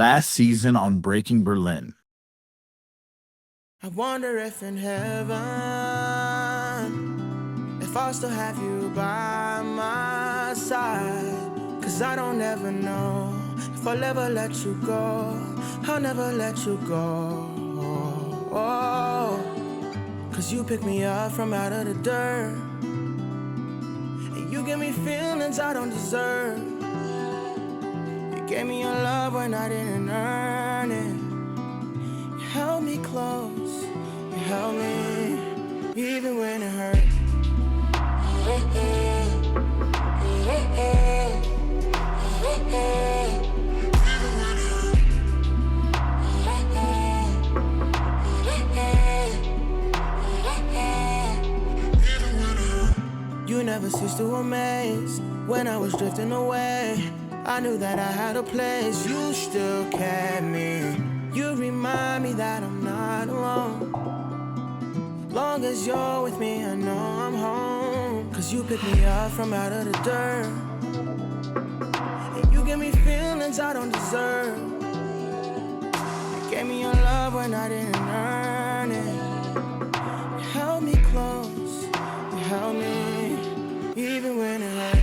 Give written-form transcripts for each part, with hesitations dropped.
last season on Breaking Berlin. I wonder if in heaven, if I'll still have you by my side. Cause I don't ever know if I'll ever let you go. I'll never let you go. Cause you pick me up from out of the dirt, and you give me feelings I don't deserve. You gave me your love when I didn't earn it. You held me close, you held me even when it hurt. You never ceased to amaze. When I was drifting away, I knew that I had a place. You still kept me. You remind me that I'm not alone. Long as you're with me, I know I'm home. Cause you pick me up from out of the dirt, and you give me feelings I don't deserve. You gave me your love when I didn't earn it. You held me close, you held me even when it hurt.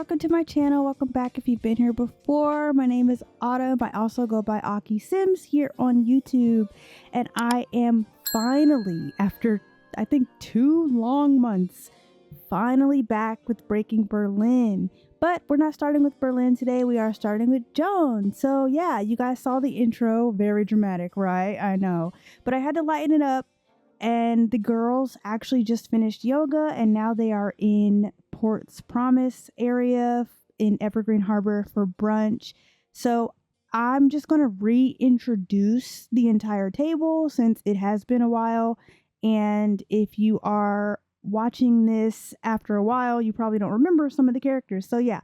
welcome to my channel. Welcome back if you've been here before. My name is Autumn. I also go by akiisims here on YouTube, and I am finally, after I think 2 long months, finally back with Breaking Berlin. But we're not starting with Berlin today. We are starting with Joan. So yeah, you guys saw the intro. Very dramatic, right? I know. But I had to lighten it up. And the girls actually just finished yoga, and now they are in Port's Promise area in Evergreen Harbor for brunch. So I'm just going to reintroduce the entire table since it has been a while. And if you are watching this after a while, you probably don't remember some of the characters. So yeah,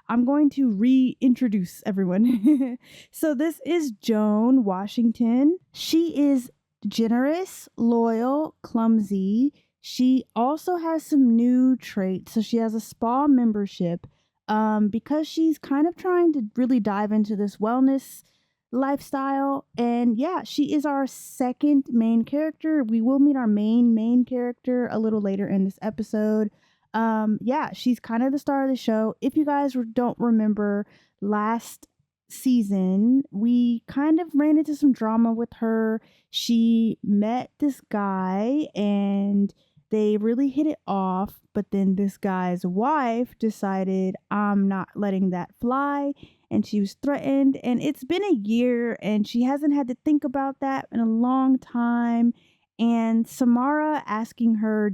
I'm going to reintroduce everyone. So this is Joan Washington. She is generous, loyal, clumsy. She also has some new traits. So she has a spa membership because she's kind of trying to really dive into this wellness lifestyle. And yeah, she is our second main character. We will meet our main character a little later in this episode. Yeah, she's kind of the star of the show. If you guys don't remember, last season we kind of ran into some drama with her. She met this guy and they really hit it off, but then this guy's wife decided, I'm not letting that fly, and she was threatened. And it's been a year and she hasn't had to think about that in a long time. And Samara asking her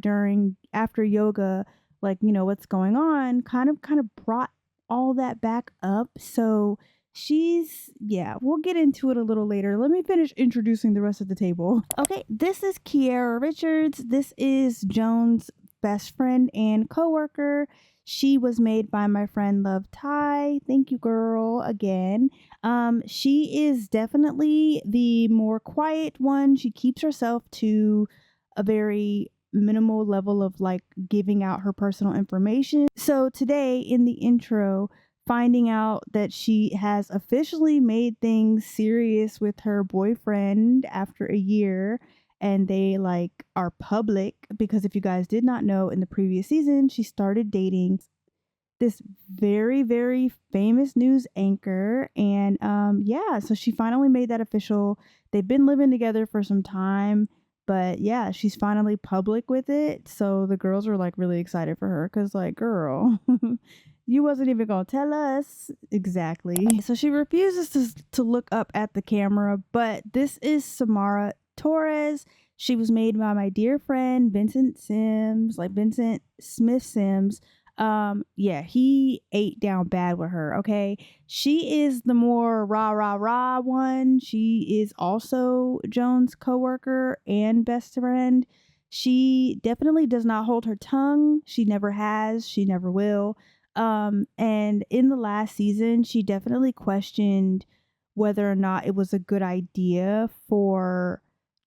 after yoga, like, you know, what's going on, kind of brought all that back up. So we'll get into it a little later. Let me finish introducing the rest of the table. Okay, this is Kiara Richards. This is Joan's best friend and coworker. She was made by my friend Love Ty. Thank you, girl, again. She is definitely the more quiet one. She keeps herself to a very minimal level of like giving out her personal information. So today in the intro, finding out that she has officially made things serious with her boyfriend after a year, and they like are public, because if you guys did not know, in the previous season she started dating this very, very famous news anchor. And yeah, so she finally made that official. They've been living together for some time, but yeah, she's finally public with it. So the girls are like really excited for her, because like, girl, you wasn't even gonna tell us. Exactly. So she refuses to look up at the camera, but this is Samara Torres. She was made by my dear friend Vincent Sims, like Vincent Smith Sims. Yeah, he ate down bad with her. Okay, she is the more rah one. She is also Joan's coworker and best friend. She definitely does not hold her tongue. She never has. She never will. And in the last season, she definitely questioned whether or not it was a good idea for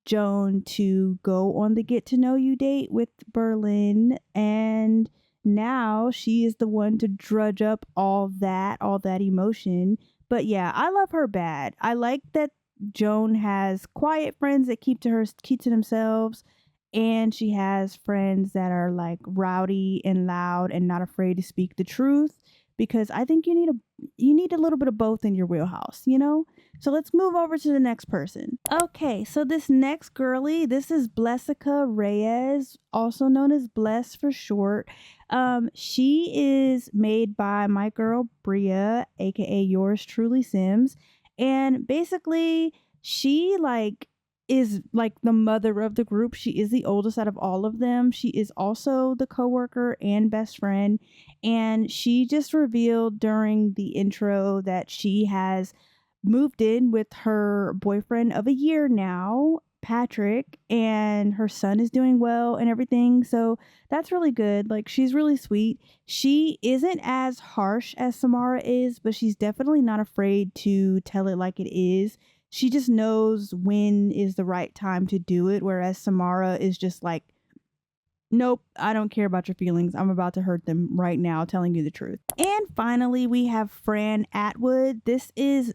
Joan to go on the get to know you date with Berlin. And now she is the one to drudge up all that emotion. But yeah, I love her bad. I like that Joan has quiet friends that keep to themselves, and she has friends that are like rowdy and loud and not afraid to speak the truth, because I think you need a little bit of both in your wheelhouse, you know? So let's move over to the next person. Okay, so this next girly, this is Blessica Reyes, also known as Bless for short. She is made by my girl Bria, aka yours truly Sims, and basically she is like the mother of the group. She is the oldest out of all of them. She is also the coworker and best friend, and she just revealed during the intro that she has moved in with her boyfriend of a year now, Patrick, and her son is doing well and everything. So that's really good. Like, she's really sweet. She isn't as harsh as Samara is, but she's definitely not afraid to tell it like it is. She just knows when is the right time to do it, whereas Samara is just like, nope, I don't care about your feelings. I'm about to hurt them right now, telling you the truth. And finally, we have Fran Atwood. This is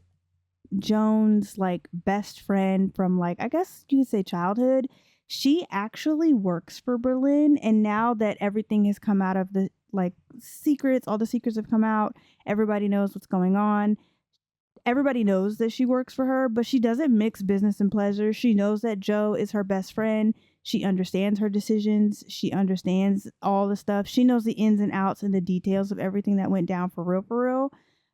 Joan's like best friend from, like, I guess you could say childhood. She actually works for Berlin, and now that everything has come out of like secrets. All the secrets have come out. Everybody knows what's going on. Everybody knows that she works for her, but she doesn't mix business and pleasure. She knows that Joe is her best friend. She understands her decisions. She understands all the stuff. She knows the ins and outs and the details of everything that went down for real, for real.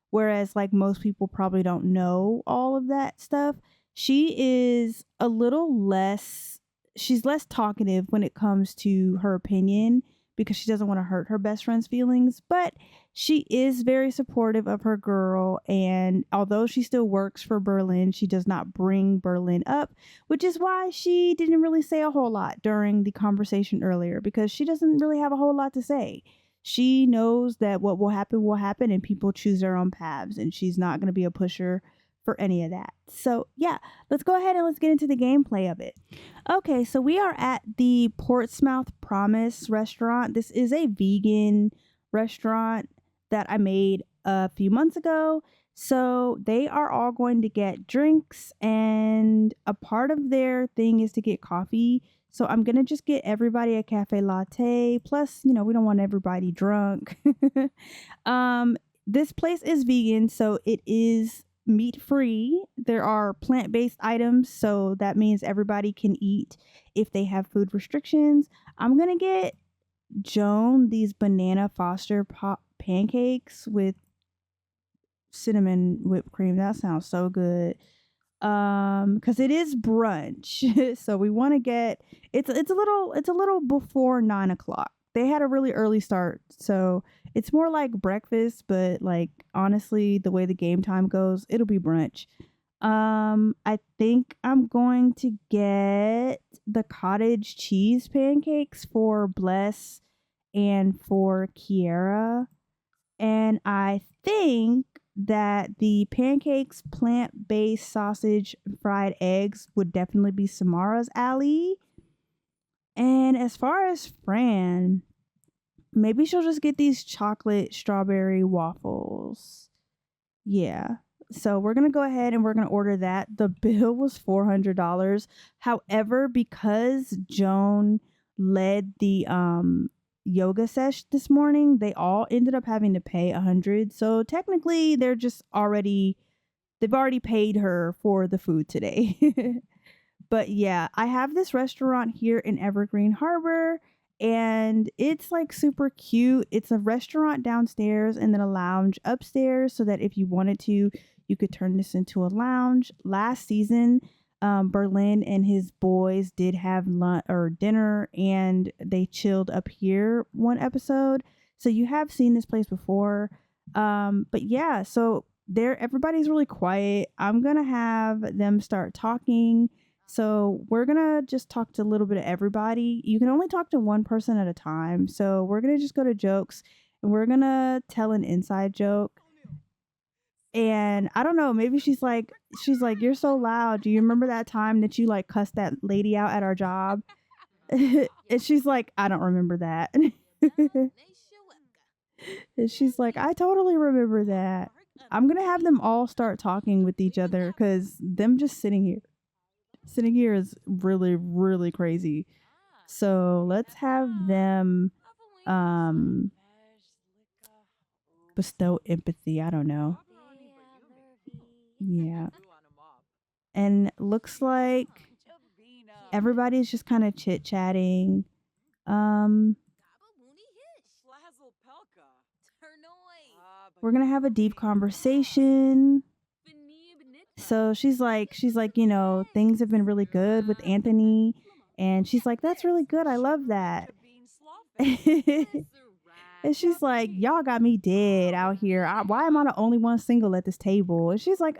Whereas, like, most people probably don't know all of that stuff. She is a little less, she's less talkative when it comes to her opinion because she doesn't want to hurt her best friend's feelings. But she is very supportive of her girl. And although she still works for Berlin, she does not bring Berlin up, which is why she didn't really say a whole lot during the conversation earlier, because she doesn't really have a whole lot to say. She knows that what will happen, and people choose their own paths, and she's not going to be a pusher for any of that. So yeah, let's go ahead and let's get into the gameplay of it. Okay, so we are at the Portsmouth Promise restaurant. This is a vegan restaurant that I made a few months ago. So they are all going to get drinks, and a part of their thing is to get coffee. So I'm going to just get everybody a cafe latte. Plus, we don't want everybody drunk. This place is vegan, so it is meat free. There are plant-based items, so that means everybody can eat if they have food restrictions. I'm going to get Joan these banana Foster pancakes with cinnamon whipped cream. That sounds so good. Because it is brunch. So we want to get it's a little before 9 o'clock. They had a really early start, so it's more like breakfast, but like honestly, the way the game time goes, it'll be brunch. I think I'm going to get the cottage cheese pancakes for Bless and for Kiera. And I think that the pancakes, plant-based sausage, fried eggs would definitely be Samara's alley. And as far as Fran, maybe she'll just get these chocolate strawberry waffles. Yeah. So we're going to go ahead and we're going to order that. The bill was $400. However, because Joan led the yoga sesh this morning, they all ended up having to pay $100. So technically they've already paid her for the food today. But yeah, I have this restaurant here in Evergreen Harbor, and it's like super cute. It's a restaurant downstairs and then a lounge upstairs, so that if you wanted to, you could turn this into a lounge. Last season, Berlin and his boys did have lunch or dinner, and they chilled up here one episode. So you have seen this place before. But yeah, so everybody's really quiet. I'm gonna have them start talking. So we're gonna just talk to a little bit of everybody. You can only talk to one person at a time. So we're gonna just go to jokes, and we're gonna tell an inside joke. And I don't know, maybe she's like, you're so loud. Do you remember that time that you like cussed that lady out at our job? And she's like, I don't remember that. And she's like, I totally remember that. I'm going to have them all start talking with each other, because them just sitting here is really, really crazy. So let's have them bestow empathy. I don't know. Yeah. And looks like everybody's just kind of chit-chatting. We're going to have a deep conversation. So she's like, things have been really good with Anthony. And she's like, that's really good. I love that. And she's like, y'all got me dead out here. Why am I the only one single at this table? And she's like,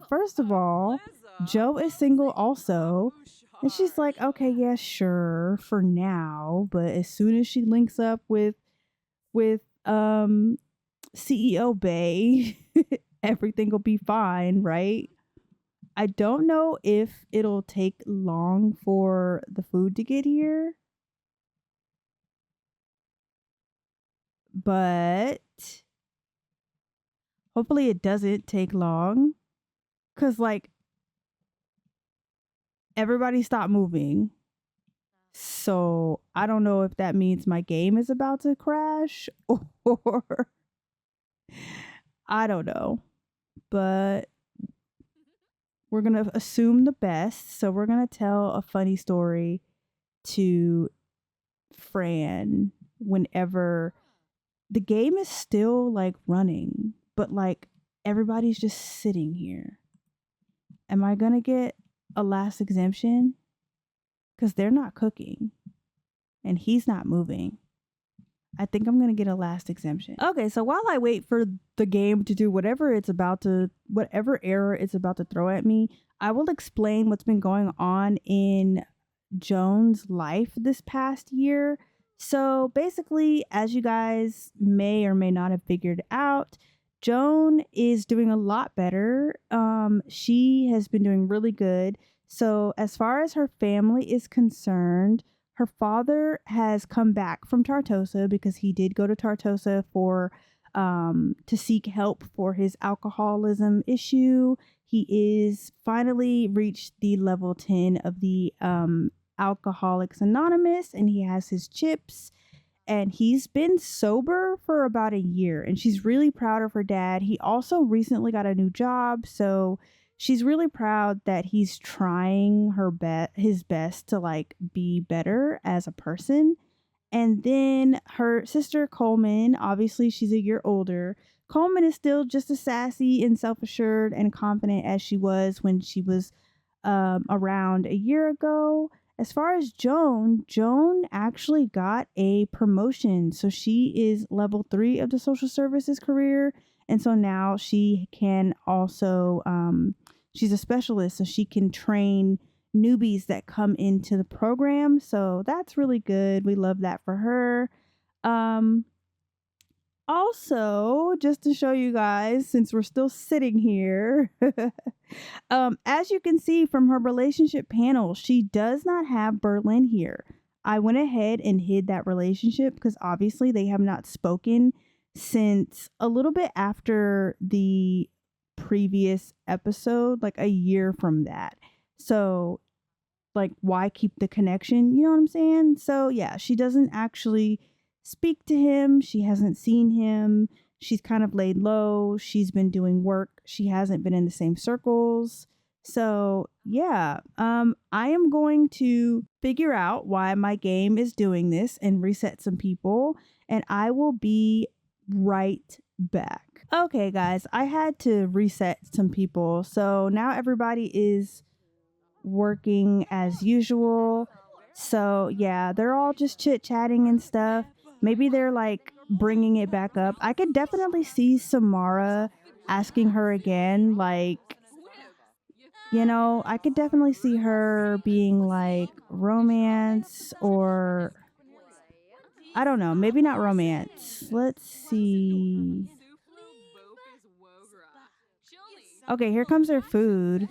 first of all, Joe is single also. And she's like, okay, yeah, sure, for now. But as soon as she links up with CEO Bay, everything will be fine, right? I don't know if it'll take long for the food to get here. But hopefully it doesn't take long. 'Cause like everybody stopped moving. So I don't know if that means my game is about to crash or I don't know. But we're going to assume the best. So we're going to tell a funny story to Fran whenever the game is still like running, but like everybody's just sitting here. Am I going to get a last exemption? Because they're not cooking and he's not moving. I think I'm going to get a last exemption. Okay, so while I wait for the game to do whatever error it's about to throw at me, I will explain what's been going on in Joan's life this past year. So basically, as you guys may or may not have figured out, Joan is doing a lot better. She has been doing really good. So as far as her family is concerned, her father has come back from Tartosa because he did go to Tartosa for to seek help for his alcoholism issue. He is finally reached the level 10 of the Alcoholics Anonymous, and he has his chips. And he's been sober for about a year, and she's really proud of her dad. He also recently got a new job, so she's really proud that he's trying his best to like be better as a person. And then her sister Coleman, obviously she's a year older. Coleman is still just as sassy and self-assured and confident as she was when she was around a year ago. As far as Joan actually got a promotion. So she is level 3 of the social services career. And so now she can also, she's a specialist, so she can train newbies that come into the program. So that's really good. We love that for her. Also, just to show you guys, since we're still sitting here, as you can see from her relationship panel, she does not have Berlin here. I went ahead and hid that relationship because obviously they have not spoken since a little bit after the previous episode, like a year from that. So, like, why keep the connection? You know what I'm saying? So, yeah, she doesn't actually speak to him. She hasn't seen him. She's kind of laid low. She's been doing work. She hasn't been in the same circles. So yeah, I am going to figure out why my game is doing this and reset some people, and I will be right back. Okay guys, I had to reset some people. So now everybody is working as usual. So yeah, they're all just chit-chatting and stuff. Maybe they're like bringing it back up. I could definitely see Samara asking her again, like, you know, I could definitely see her being like romance, or I don't know, maybe not romance. Let's see. Okay, here comes her food.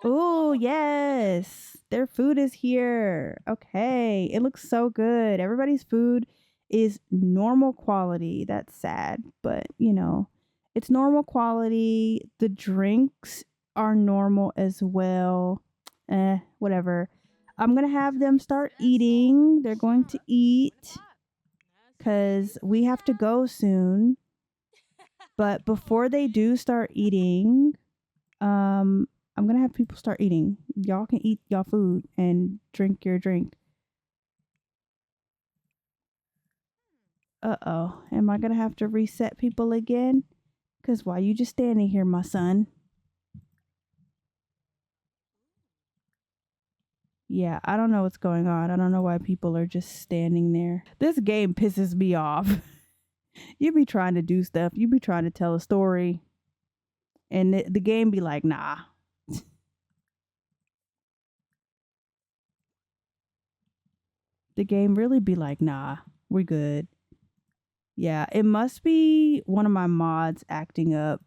Oh, yes. Their food is here. Okay. It looks so good. Everybody's food is normal quality. That's sad, but you know, it's normal quality. The drinks are normal as well. Whatever. I'm going to have them start eating. They're going to eat because we have to go soon. But before they do start eating, I'm going to have people start eating. Y'all can eat y'all food and drink your drink. Uh-oh. Am I going to have to reset people again? Because why you just standing here, my son? Yeah, I don't know what's going on. I don't know why people are just standing there. This game pisses me off. You be trying to do stuff. You be trying to tell a story. And the game be like, nah. The game really be like, nah, we're good. Yeah, it must be one of my mods acting up.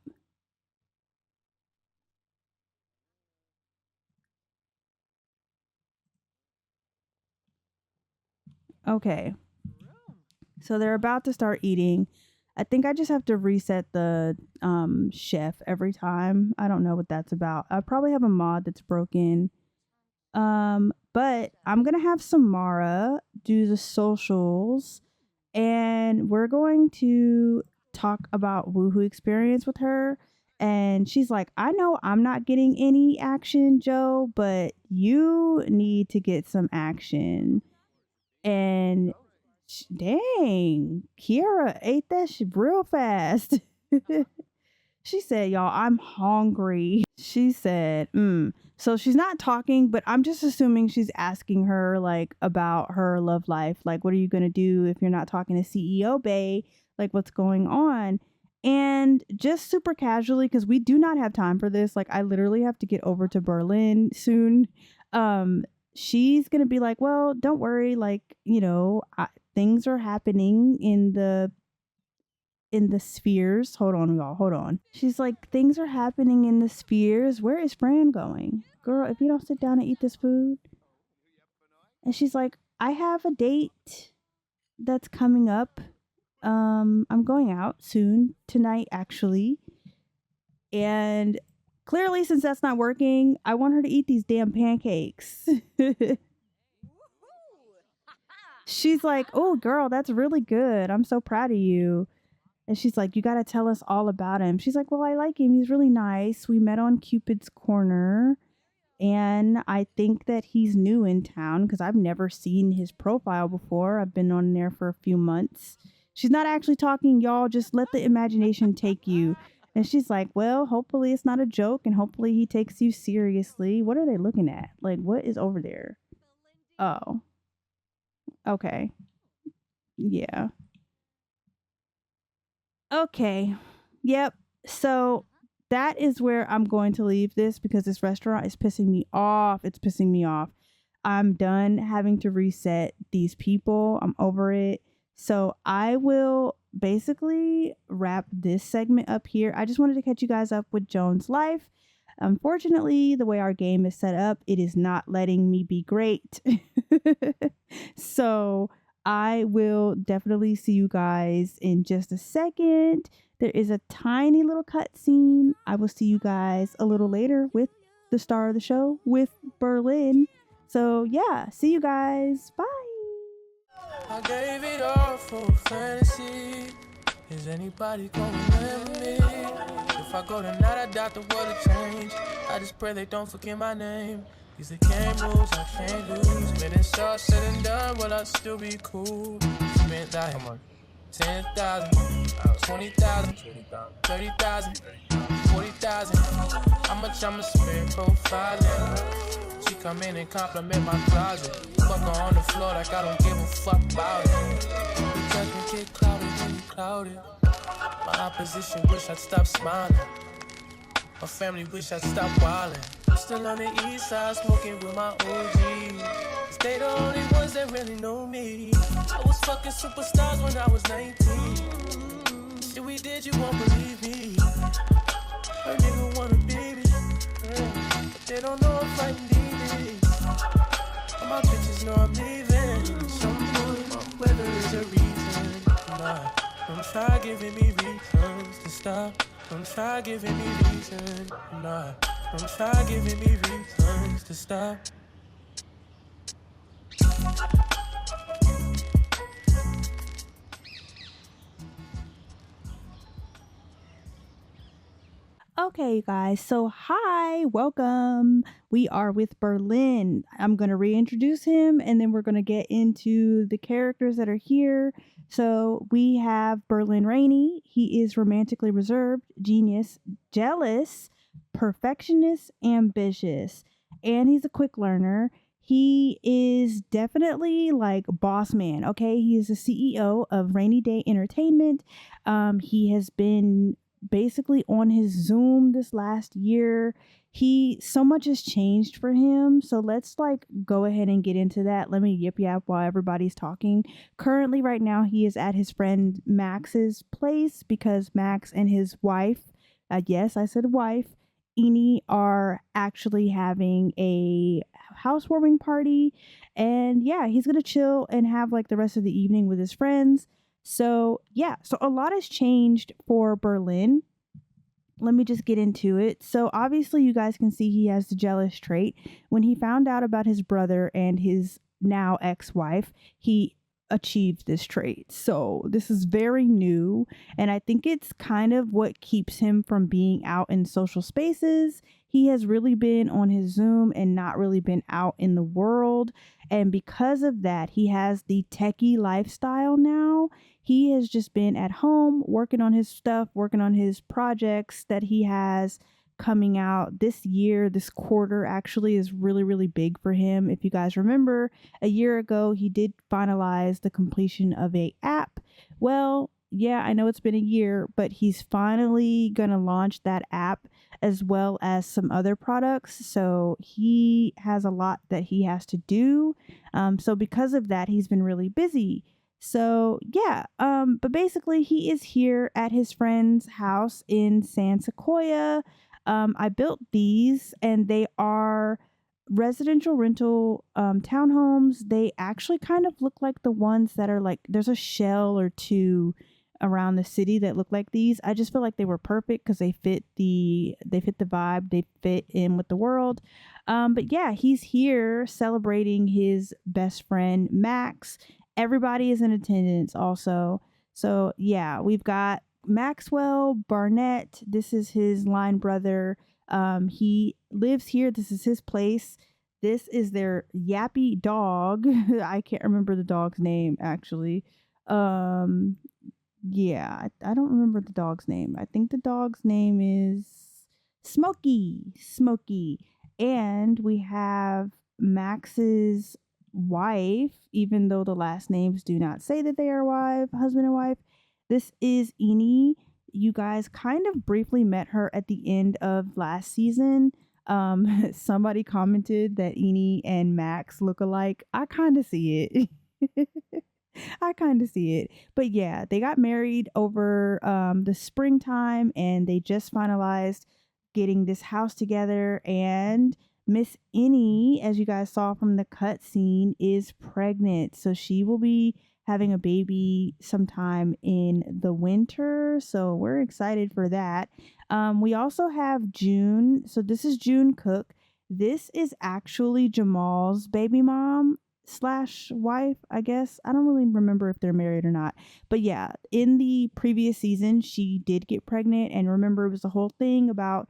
Okay. So they're about to start eating. I think I just have to reset the chef every time. I don't know what that's about. I probably have a mod that's broken. But I'm gonna have Samara do the socials, and we're going to talk about Woohoo experience with her. And she's like, I know I'm not getting any action, Joe, but you need to get some action. And dang, Kiara ate that shit real fast. She said, y'all, I'm hungry. She said, So she's not talking, but I'm just assuming she's asking her like about her love life. Like, what are you going to do if you're not talking to CEO Bay? Like, what's going on? And just super casually, because we do not have time for this. Like, I literally have to get over to Berlin soon. She's going to be like, well, don't worry. Like, things are happening in the spheres. Hold on, y'all. Hold on. She's like, things are happening in the spheres. Where is Fran going? Girl, if you don't sit down and eat this food. And she's like, I have a date that's coming up. I'm going out soon, tonight actually. And clearly, since that's not working, I want her to eat these damn pancakes. She's like, oh, girl, that's really good. I'm so proud of you. And she's like, you got to tell us all about him. She's like, well, I like him. He's really nice. We met on Cupid's Corner. And I think that he's new in town because I've never seen his profile before. I've been on there for a few months. She's not actually talking, y'all. Just let the imagination take you. And she's like, well, hopefully it's not a joke. And hopefully he takes you seriously. What are they looking at? Like, what is over there? Oh, okay. Yeah. Okay. Yep. So that is where I'm going to leave this because this restaurant is pissing me off. It's pissing me off. I'm done having to reset these people. I'm over it. So I will basically wrap this segment up here. I just wanted to catch you guys up with Joan's life. Unfortunately, the way our game is set up, it is not letting me be great. So I will definitely see you guys in just a second. There is a tiny little cutscene. I will see you guys a little later with the star of the show, with Berlin. So yeah, see you guys. Bye. I gave it all for fantasy. Is anybody gonna remember me? If I go tonight, I doubt the world will change. I just pray they don't forget my name. These the game rules, I can't lose. When it's all said and done, will I still be cool? Spent like 10,000, 20,000, 30,000, 40,000. How much I'ma spend profiling? She come in and compliment my closet. Fuck her on the floor like I don't give a fuck about it. The judgment get clouded when you clouded. My opposition wish I'd stop smiling. My family wish I'd stop wildin'. I'm still on the east side smoking with my OGs. They the only ones that really know me. I was fucking superstars when I was 19. Shit we did, you won't believe me. Her nigga wanna be me, but they don't know I'm fighting demons. All my bitches know I'm leaving. Some point, my weather is a reason. Nah, don't try giving me reasons to stop. Don't try giving me reasons. Nah, don't try giving me reasons to stop. Okay, you guys. So, hi, welcome. We are with Berlin. I'm going to reintroduce him and then we're going to get into the characters that are here. So, we have Berlin Rainey. He is romantically reserved, genius, jealous, perfectionist, ambitious, and he's a quick learner. He is definitely like boss man. Okay, he is the CEO of Rainy Day Entertainment. He has been basically on his Zoom this last year. So much has changed for him. So let's like go ahead and get into that. Let me yip yap while everybody's talking. Currently, right now, he is at his friend Max's place because Max and his wife, yes, I said wife, Eni, are actually having a housewarming party. And yeah, he's gonna chill and have like the rest of the evening with his friends. So yeah, so a lot has changed for Berlin. let me just get into it. So obviously you guys can see he has the jealous trait. When he found out about his brother and his now ex-wife, he achieved this trait. So this is very new, and I think it's kind of what keeps him from being out in social spaces. He has really been on his Zoom and not really been out in the world, and because of that, he has the techie lifestyle now. He has just been at home working on his stuff, working on his projects that he has coming out this year. This quarter actually is really, really big for him. If you guys remember, a year ago, he did finalize the completion of a app. Well, yeah, I know it's been a year, but he's finally going to launch that app as well as some other products. So he has a lot that he has to do. So because of that, he's been really busy. So yeah, but basically he is here at his friend's house in San Sequoia. I built these, and they are residential rental townhomes. They actually kind of look like the ones that are like, there's a shell or two around the city that look like these. I just feel like they were perfect because they fit the vibe, they fit in with the world. But yeah, he's here celebrating his best friend Max. Everybody is in attendance also. So yeah, we've got Maxwell Barnett. This is his line brother. He lives here. This is his place. This is their yappy dog. I can't remember the dog's name actually. Yeah, I don't remember the dog's name. I think the dog's name is Smoky. Smoky. And we have Max's wife, even though the last names do not say that they are husband and wife. This is Eni. You guys kind of briefly met her at the end of last season. Somebody commented that Eni and Max look alike. I kind of see it. I kind of see it. But yeah, they got married over the springtime, and they just finalized getting this house together. And Miss Eni, as you guys saw from the cutscene, is pregnant. So she will be having a baby sometime in the winter. So we're excited for that. We also have June. So this is June Cook. This is actually Jamal's baby mom slash wife, I guess. I don't really remember if they're married or not. But yeah, in the previous season, she did get pregnant. And remember, it was the whole thing about,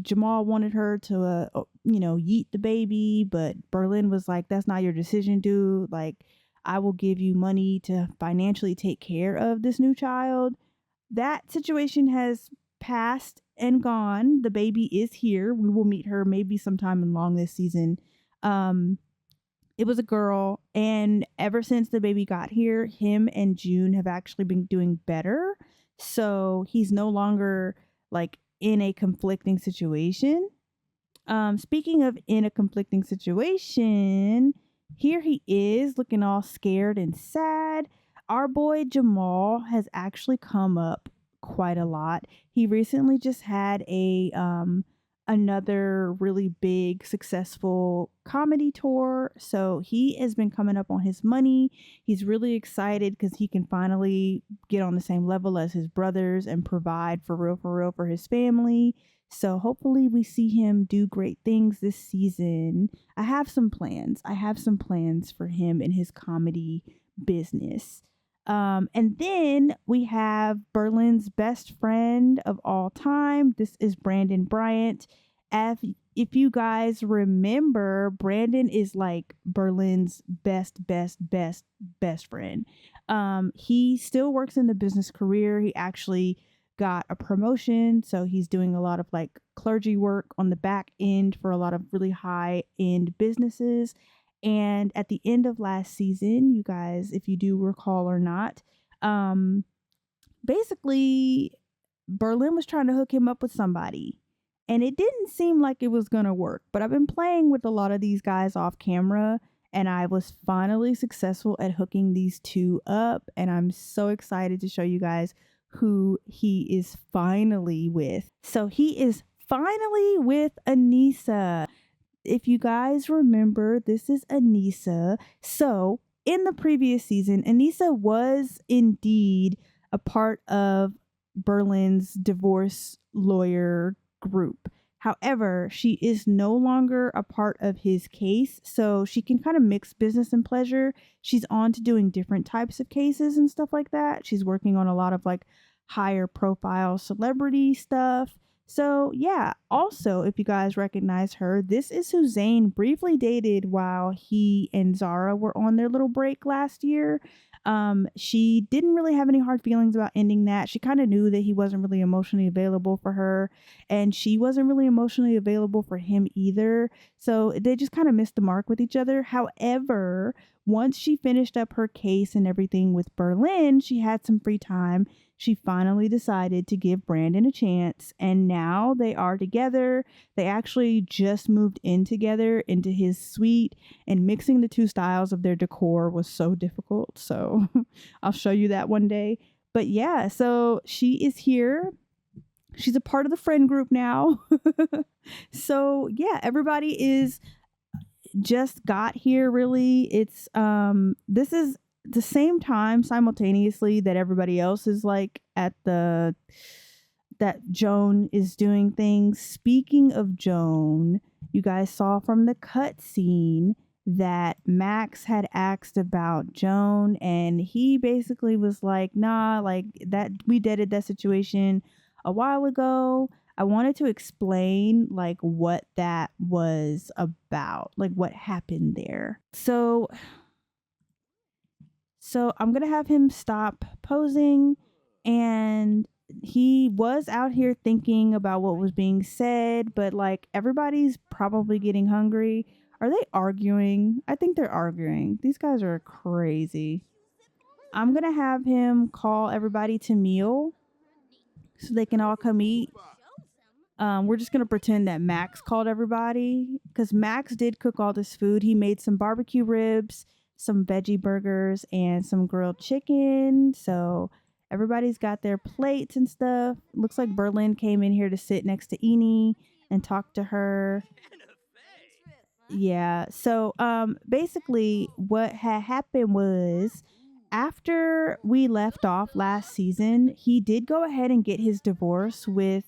Jamal wanted her to, yeet the baby. But Berlin was like, that's not your decision, dude. Like, I will give you money to financially take care of this new child. That situation has passed and gone. The baby is here. We will meet her maybe sometime along this season. It was a girl, and ever since the baby got here, him and June have actually been doing better. So he's no longer like in a conflicting situation. Speaking of in a conflicting situation, here he is looking all scared and sad. Our boy Jamal has actually come up quite a lot. He recently just had another really big successful comedy tour, so he has been coming up on his money. He's really excited because he can finally get on the same level as his brothers and provide for real for his family. So hopefully we see him do great things this season. I have some plans for him and his comedy business. And then we have Berlin's best friend of all time. This is Brandon Bryant. If you guys remember, Brandon is like Berlin's best friend. He still works in the business career. He actually got a promotion, so he's doing a lot of like clergy work on the back end for a lot of really high end businesses. And at the end of last season, you guys, if you do recall or not, basically Berlin was trying to hook him up with somebody, and it didn't seem like it was gonna work. But I've been playing with a lot of these guys off camera, and I was finally successful at hooking these two up, and I'm so excited to show you guys who he is finally with. So he is finally with Anissa. If you guys remember, this is Anissa. So in the previous season, Anissa was indeed a part of Berlin's divorce lawyer group. However, she is no longer a part of his case, so she can kind of mix business and pleasure. She's on to doing different types of cases and stuff like that. She's working on a lot of like higher profile celebrity stuff. So, yeah, also, if you guys recognize her, this is who Zayn briefly dated while he and Zara were on their little break last year. She didn't really have any hard feelings about ending that. She kind of knew that he wasn't really emotionally available for her, and she wasn't really emotionally available for him either. So they just kind of missed the mark with each other. However, once she finished up her case and everything with Berlin, she had some free time. She finally decided to give Brandon a chance, and now they are together. They actually just moved in together into his suite, and mixing the two styles of their decor was so difficult. So I'll show you that one day. But yeah, so she is here. She's a part of the friend group now. So yeah, everybody is just got here really. It's this is the same time simultaneously that everybody else is like at the that Joan is doing things. Speaking of Joan, you guys saw from the cutscene that Max had asked about Joan, and he basically was like, nah, like that we deaded that situation a while ago. I wanted to explain like what that was about, like what happened there. So I'm going to have him stop posing, and he was out here thinking about what was being said, but like everybody's probably getting hungry. Are they arguing? I think they're arguing. These guys are crazy. I'm going to have him call everybody to meal so they can all come eat. We're just going to pretend that Max called everybody, because Max did cook all this food. He made some barbecue ribs, some veggie burgers, and some grilled chicken. So everybody's got their plates and stuff. Looks like Berlin came in here to sit next to Eni and talk to her. Yeah. So basically what had happened was, after we left off last season, he did go ahead and get his divorce with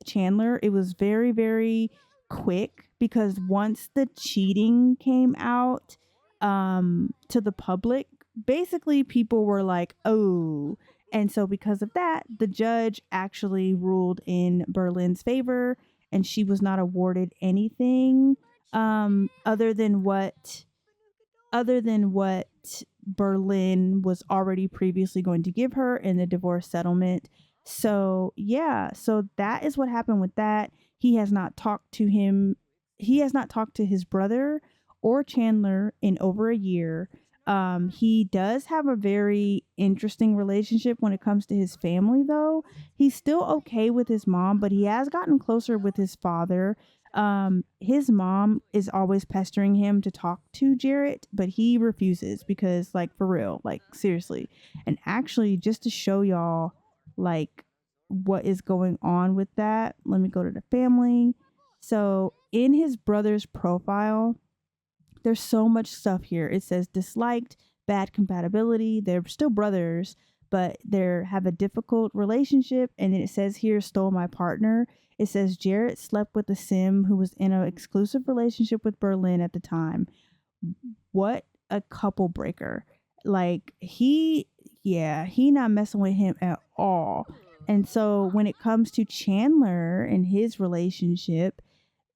Chandler. It was very, very quick, because once the cheating came out to the public, basically people were like, oh. And so because of that, the judge actually ruled in Berlin's favor, and she was not awarded anything other than what Berlin was already previously going to give her in the divorce settlement. So yeah, so that is what happened with that. He has not talked to his brother or Chandler in over a year. He does have a very interesting relationship when it comes to his family, though. He's still okay with his mom, but he has gotten closer with his father. His mom is always pestering him to talk to Jarrett, but he refuses, because like, for real, like seriously. And actually, just to show y'all like what is going on with that, let me go to the family. So in his brother's profile, there's so much stuff here. It says disliked, bad compatibility. They're still brothers, but they have a difficult relationship. And then it says here, stole my partner. It says Jarrett slept with a sim who was in an exclusive relationship with Berlin at the time. What a couple breaker. Like he not messing with him at all. And so when it comes to Chandler and his relationship,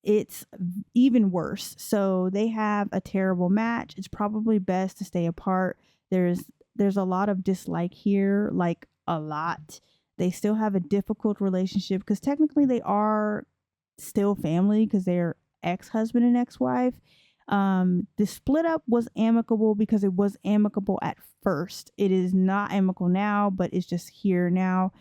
it's even worse. So they have a terrible match. It's probably best to stay apart. There's a lot of dislike here, like a lot. They still have a difficult relationship, because technically they are still family, because they're ex-husband and ex-wife. The split up was amicable, because it was amicable at first. It is not amicable now, but it's just here now.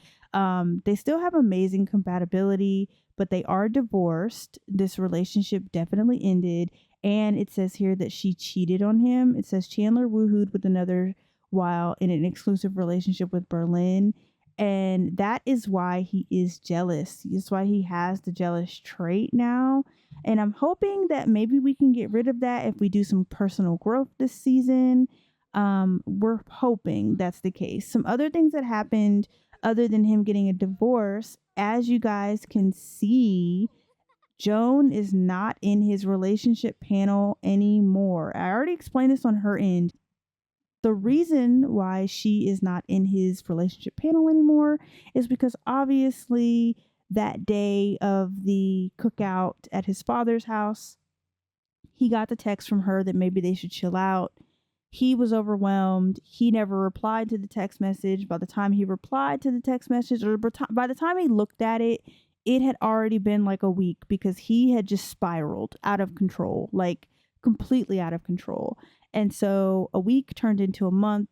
They still have amazing compatibility, but they are divorced. This relationship definitely ended. And it says here that she cheated on him. It says Chandler woohooed with another while in an exclusive relationship with Berlin. And that is why he is jealous. That's why he has the jealous trait now. And I'm hoping that maybe we can get rid of that if we do some personal growth this season. We're hoping that's the case. Some other things that happened other than him getting a divorce, as you guys can see, Joan is not in his relationship panel anymore. I already explained this on her end. The reason why she is not in his relationship panel anymore is because obviously that day of the cookout at his father's house, he got the text from her that maybe they should chill out. He was overwhelmed. He never replied to the text message. By the time he replied to the text message, or by the time he looked at it, it had already been like a week because he had just spiraled out of control, like completely out of control. And so a week turned into a month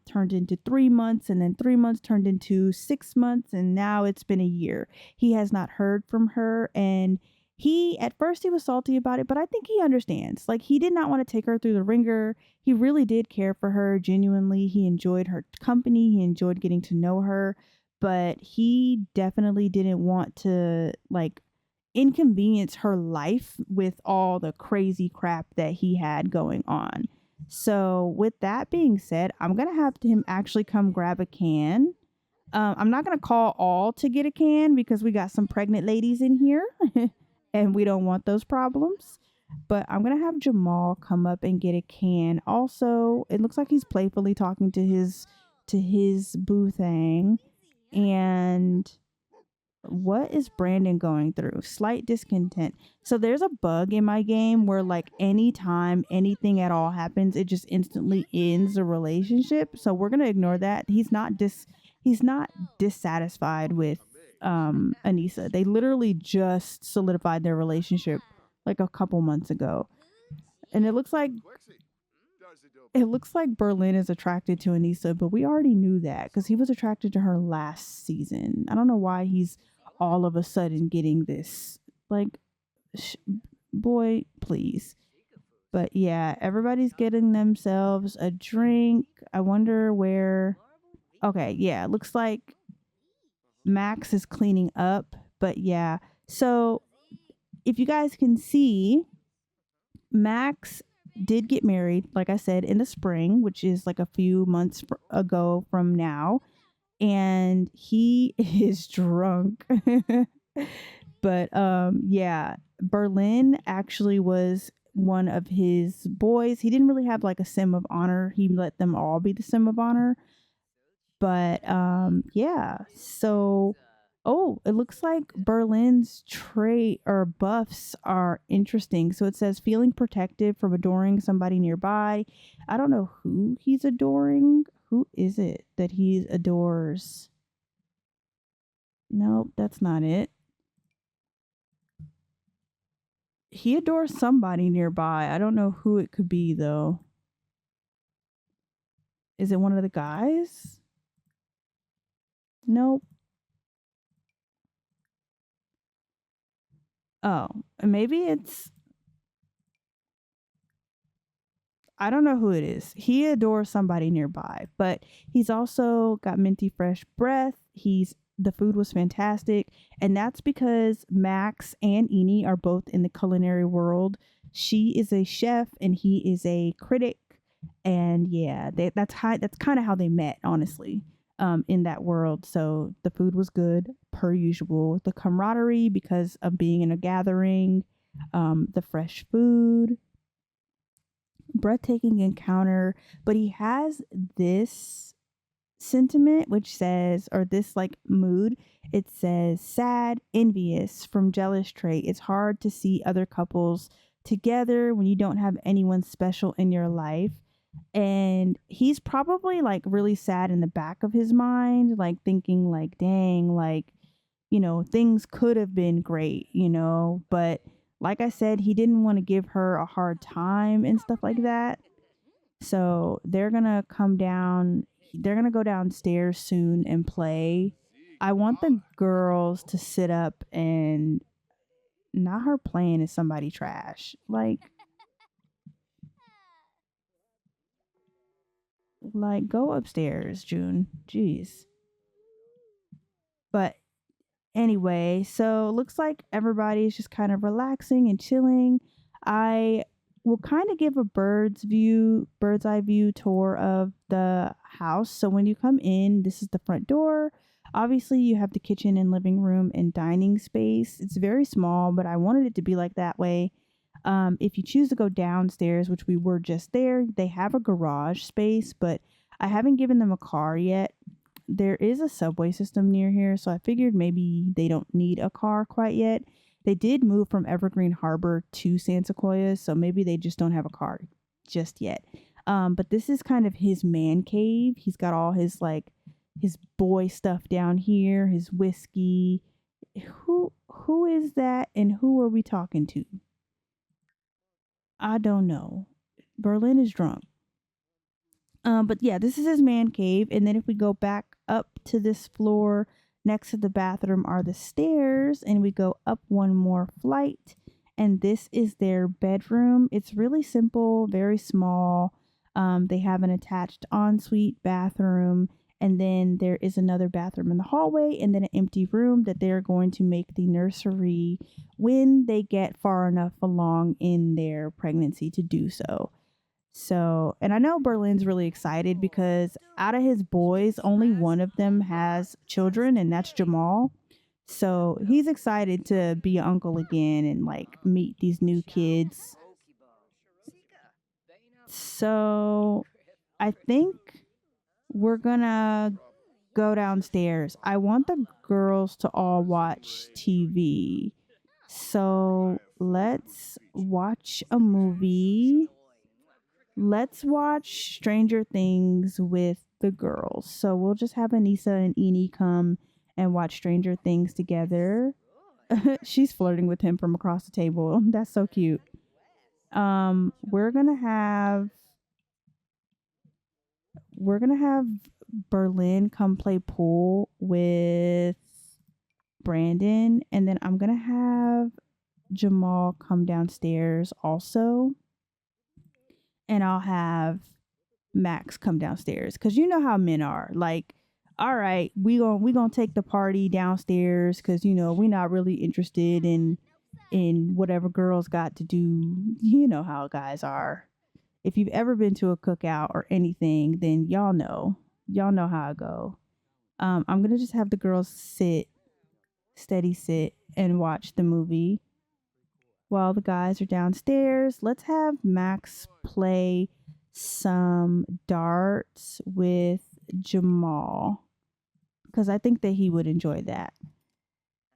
turned into 3 months, and then 3 months turned into 6 months, and now it's been a year. He has not heard from her, and he at first he was salty about it, but I think he understands. Like, he did not want to take her through the ringer. He really did care for her genuinely. He enjoyed her company. He enjoyed getting to know her, but he definitely didn't want to like inconvenience her life with all the crazy crap that he had going on. So, with that being said, I'm going to have him actually come grab a can. I'm not going to call all to get a can because we got some pregnant ladies in here and we don't want those problems. But I'm going to have Jamal come up and get a can. Also, it looks like he's playfully talking to his boo thing. And what is Brandon going through? Slight discontent. So there's a bug in my game where like anytime anything at all happens, it just instantly ends the relationship. So we're gonna ignore that. He's not dissatisfied with Anissa. They literally just solidified their relationship like a couple months ago. And it looks like Berlin is attracted to Anissa, but we already knew that because he was attracted to her last season. I don't know why he's all of a sudden getting this. Like, boy, please. But yeah, everybody's getting themselves a drink. I wonder where. Okay, yeah, it looks like Max is cleaning up. But yeah, so if you guys can see, Max did get married, like I said, in the spring, which is like a few months ago from now. And he is drunk. But yeah, Berlin actually was one of his boys. He didn't really have like a sim of honor. He let them all be the sim of honor. But yeah. So oh, it looks like Berlin's trait or buffs are interesting. So it says feeling protective from adoring somebody nearby. I don't know who he's adoring. Who is it that he adores? Nope, that's not it. He adores somebody nearby. I don't know who it could be though. Is it one of the guys? Nope. Oh, maybe it's, I don't know who it is. He adores somebody nearby, but he's also got minty fresh breath. The food was fantastic, and that's because Max and Eni are both in the culinary world. She is a chef and he is a critic, and yeah, that's kind of how they met, honestly. In that world. So the food was good per usual. The camaraderie because of being in a gathering, the fresh food, breathtaking encounter. But he has this sentiment which says, or this like mood, it says sad, envious from jealous trait. It's hard to see other couples together when you don't have anyone special in your life. And he's probably like really sad in the back of his mind, like thinking like, dang, like, things could have been great, but like I said, he didn't want to give her a hard time and stuff like that. So they're gonna go downstairs soon and play. I want the girls to sit up and not her playing is somebody trash. Like, go upstairs, June. Jeez. But anyway, so it looks like everybody's just kind of relaxing and chilling. I we'll kind of give a bird's eye view tour of the house. So when you come in, this is the front door. Obviously, you have the kitchen and living room and dining space. It's very small, but I wanted it to be like that way. If you choose to go downstairs, which we were just there, they have a garage space, but I haven't given them a car yet. There is a subway system near here, so I figured maybe they don't need a car quite yet. They did move from Evergreen Harbor to San Sequoia, so maybe they just don't have a car just yet. But this is kind of his man cave. He's got all his his boy stuff down here, his whiskey. Who is that, and who are we talking to? I don't know. Berlin is drunk. But yeah, this is his man cave. And then if we go back up to this floor, next to the bathroom are the stairs, and we go up one more flight. And this is their bedroom. It's really simple, very small. They have an attached ensuite bathroom, and then there is another bathroom in the hallway, and then an empty room that they're going to make the nursery when they get far enough along in their pregnancy to do so. So, and I know Berlin's really excited because out of his boys, only one of them has children, and that's Jamal. So he's excited to be an uncle again and meet these new kids. So I think we're gonna go downstairs. I want the girls to all watch TV. So let's watch a movie. Let's watch Stranger Things with the girls. So we'll just have Anissa and Eni come and watch Stranger Things together. She's flirting with him from across the table. That's so cute. We're gonna have Berlin come play pool with Brandon, and then I'm gonna have Jamal come downstairs also, and I'll have Max come downstairs because you know how men are. All right, we gonna take the party downstairs because we're not really interested in whatever girls got to do. You know how guys are. If you've ever been to a cookout or anything, then y'all know how I go. I'm gonna just have the girls sit, and watch the movie while the guys are downstairs. Let's have Max play some darts with Jamal because I think that he would enjoy that.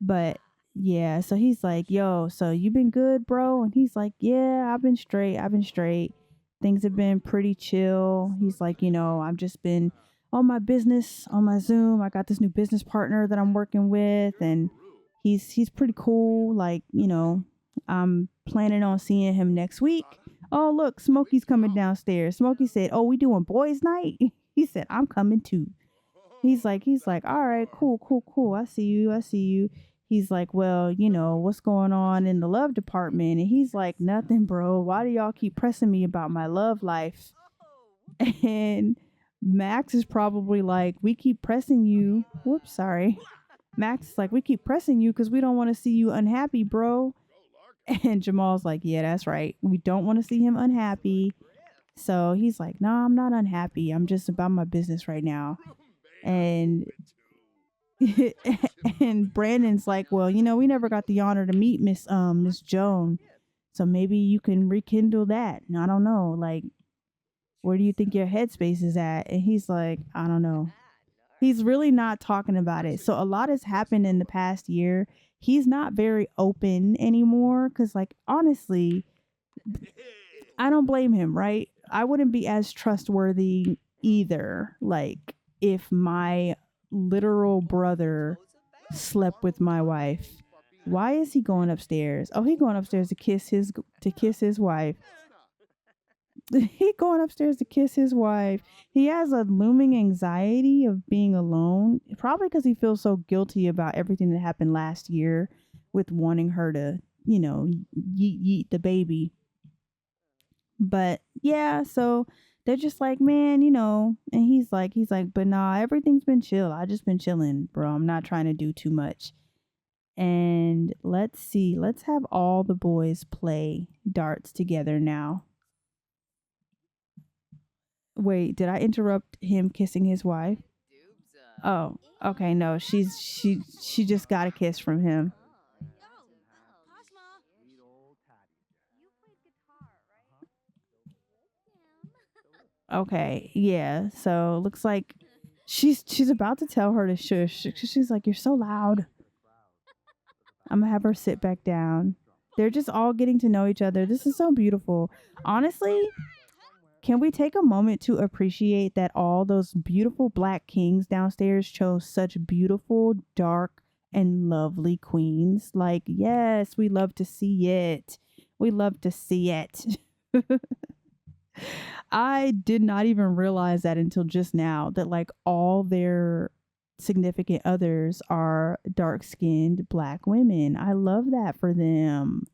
But yeah, so he's like, yo, so you been good, bro? And he's like, yeah, I've been straight. Things have been pretty chill. He's like, I've just been on my business, on my Zoom. I got this new business partner that I'm working with, and he's pretty cool. I'm planning on seeing him next week. Oh, look, Smokey's coming downstairs. Smokey said, oh, we doing boys night? He said, I'm coming too. He's like, all right, cool. I see you. He's like, well, what's going on in the love department? And he's like, nothing, bro. Why do y'all keep pressing me about my love life? And Max is probably like, we keep pressing you. Whoops, sorry. Max is like, we keep pressing you because we don't want to see you unhappy, bro. And Jamal's like, yeah, that's right. We don't want to see him unhappy. So he's like, no, I'm not unhappy. I'm just about my business right now. And and Brandon's like, well, we never got the honor to meet Miss Joan. So maybe you can rekindle that. And I don't know, where do you think your headspace is at? And he's like, I don't know. He's really not talking about it. So a lot has happened in the past year. He's not very open anymore because, honestly, I don't blame him, right? I wouldn't be as trustworthy either. If my literal brother slept with my wife, why is he going upstairs? Oh, he going upstairs to kiss his wife. He going upstairs to kiss his wife. He has a looming anxiety of being alone, probably because he feels so guilty about everything that happened last year with wanting her to, yeet the baby. But yeah, so they're just like, man, and he's like, but nah, everything's been chill. I just been chilling, bro. I'm not trying to do too much. And let's see. Let's have all the boys play darts together now. Wait, did I interrupt him kissing his wife? Oh, okay. No, she just got a kiss from him. Okay, yeah. So looks like she's about to tell her to shush. She's like, "You're so loud." I'm gonna have her sit back down. They're just all getting to know each other. This is so beautiful. Honestly, can we take a moment to appreciate that all those beautiful black kings downstairs chose such beautiful, dark, and lovely queens? Like, yes, we love to see it. We love to see it. I did not even realize that until just now that like all their significant others are dark skinned black women. I love that for them.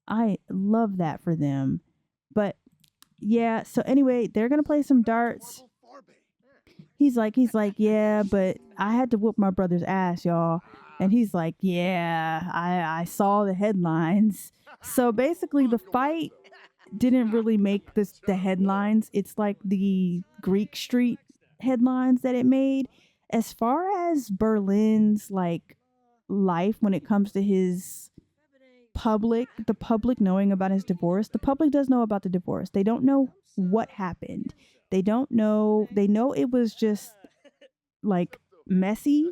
I love that for them. But yeah, so anyway, they're gonna play some darts. He's like, yeah, but I had to whoop my brother's ass, y'all. And he's like, yeah, I saw the headlines. So basically the fight didn't really make the headlines. It's like the Greek Street headlines that it made. As far as Berlin's like life when it comes to his the public knowing about his divorce, the public does know about the divorce. They don't know what happened. They don't know. They know it was just like messy,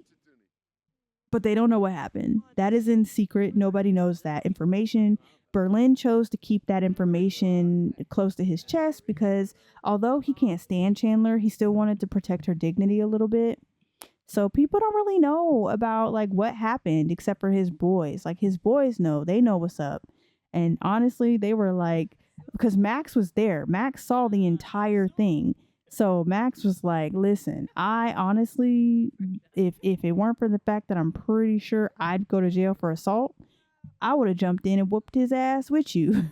but they don't know what happened. That is in secret. Nobody knows that information. Berlin chose to keep that information close to his chest because although he can't stand Chandler, he still wanted to protect her dignity a little bit. So people don't really know about like what happened except for his boys. Like his boys know, they know what's up. And honestly, they were like, because Max was there. Max saw the entire thing. So Max was like, listen, I honestly, if it weren't for the fact that I'm pretty sure I'd go to jail for assault, I would have jumped in and whooped his ass with you.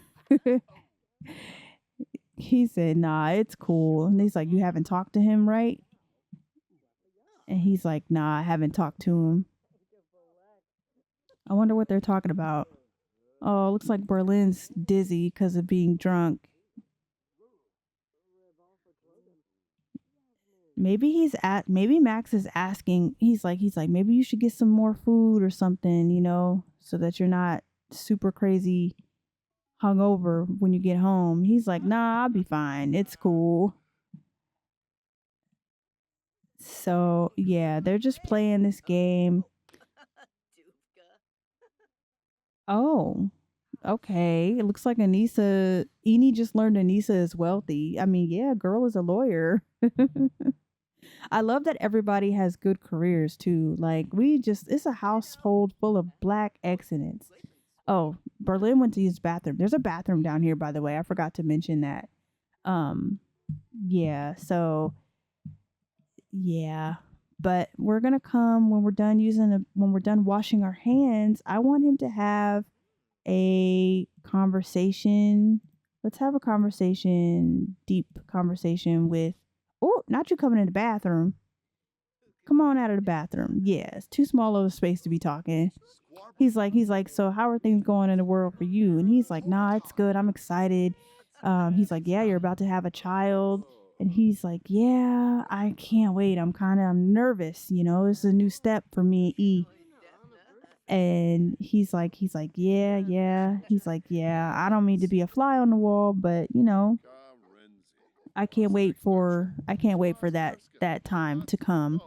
He said, nah, it's cool. And he's like, you haven't talked to him, right? And he's like, nah, I haven't talked to him. I wonder what they're talking about. Oh, looks like Berlin's dizzy because of being drunk. Maybe Max is asking, he's like, maybe you should get some more food or something, so that you're not super crazy hungover when you get home. He's like, nah, I'll be fine. It's cool. So yeah, they're just playing this game. Oh, okay. It looks like Eni just learned Anissa is wealthy. I mean, yeah, girl is a lawyer. I love that everybody has good careers too. Like it's a household full of black excellence. Oh, Berlin went to use the bathroom. There's a bathroom down here, by the way. I forgot to mention that. Um, yeah, so yeah. But we're gonna come when we're done when we're done washing our hands. I want him to have a conversation. Let's have a conversation, deep conversation with not you coming in the bathroom. Come on out of the bathroom. Yeah, it's too small of a space to be talking. He's like, so how are things going in the world for you? And he's like, nah, it's good. I'm excited. He's like, yeah, you're about to have a child. And he's like, yeah, I can't wait. I'm nervous. It's a new step for me and E. And he's like, yeah. He's like, yeah, I don't mean to be a fly on the wall, but I can't wait for that time to come.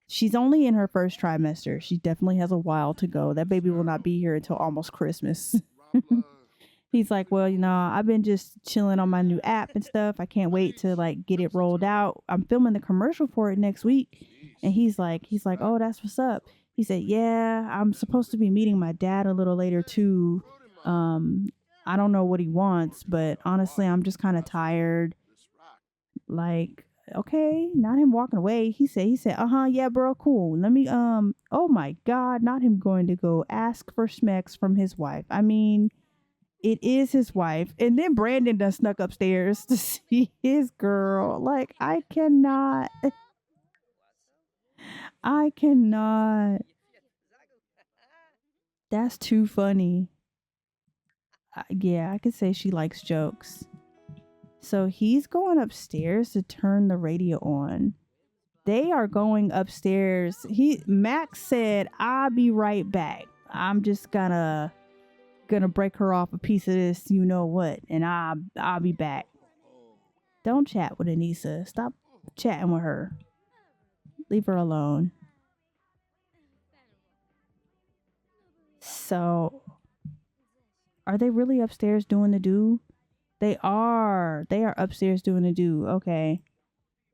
She's only in her first trimester. She definitely has a while to go. That baby will not be here until almost Christmas. He's like, well, I've been just chilling on my new app and stuff. I can't wait to like get it rolled out. I'm filming the commercial for it next week. And he's like, oh, that's what's up. He said, yeah, I'm supposed to be meeting my dad a little later too. I don't know what he wants, but honestly, I'm just kind of tired. Like, okay, not him walking away. He said, yeah, bro, cool. Let me, oh my God, not him going to go ask for smecks from his wife. I mean, it is his wife. And then Brandon done snuck upstairs to see his girl. Like, I cannot. That's too funny. Yeah, I could say she likes jokes. So he's going upstairs to turn the radio on. They are going upstairs. Max said, "I'll be right back. I'm just gonna break her off a piece of this, you know what, and I'll be back." Don't chat with Anissa. Stop chatting with her. Leave her alone. So, are they really upstairs doing the do? They are. They are upstairs doing the do. Okay.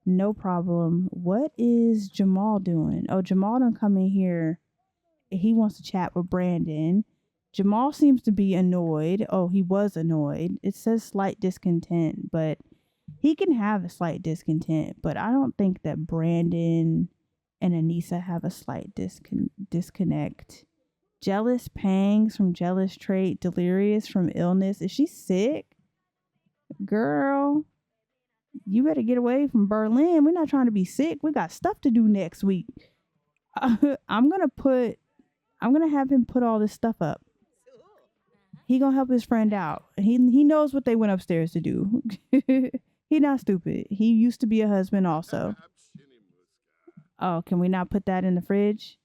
No problem. What is Jamal doing? Oh, Jamal done come in here. He wants to chat with Brandon. Jamal seems to be annoyed. Oh, he was annoyed. It says slight discontent, but he can have a slight discontent. But I don't think that Brandon and Anissa have a slight disconnect. Jealous pangs from jealous trait. Delirious from illness. Is she sick? Girl, you better get away from Berlin. We're not trying to be sick. We got stuff to do next week. I'm gonna have him put all this stuff up. He gonna help his friend out. He knows what they went upstairs to do. He not stupid. He used to be a husband also. Oh, can we not put that in the fridge?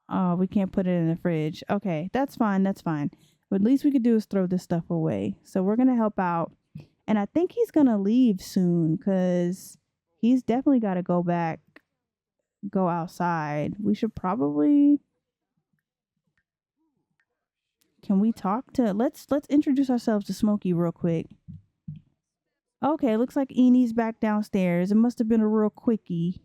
Oh, we can't put it in the fridge. Okay, that's fine. That's fine. But at least we could do is throw this stuff away. So we're gonna help out. And I think he's gonna leave soon because he's definitely got to go outside. We should probably. Can we talk to? Let's introduce ourselves to Smoky real quick. Okay, looks like Enie's back downstairs. It must have been a real quickie.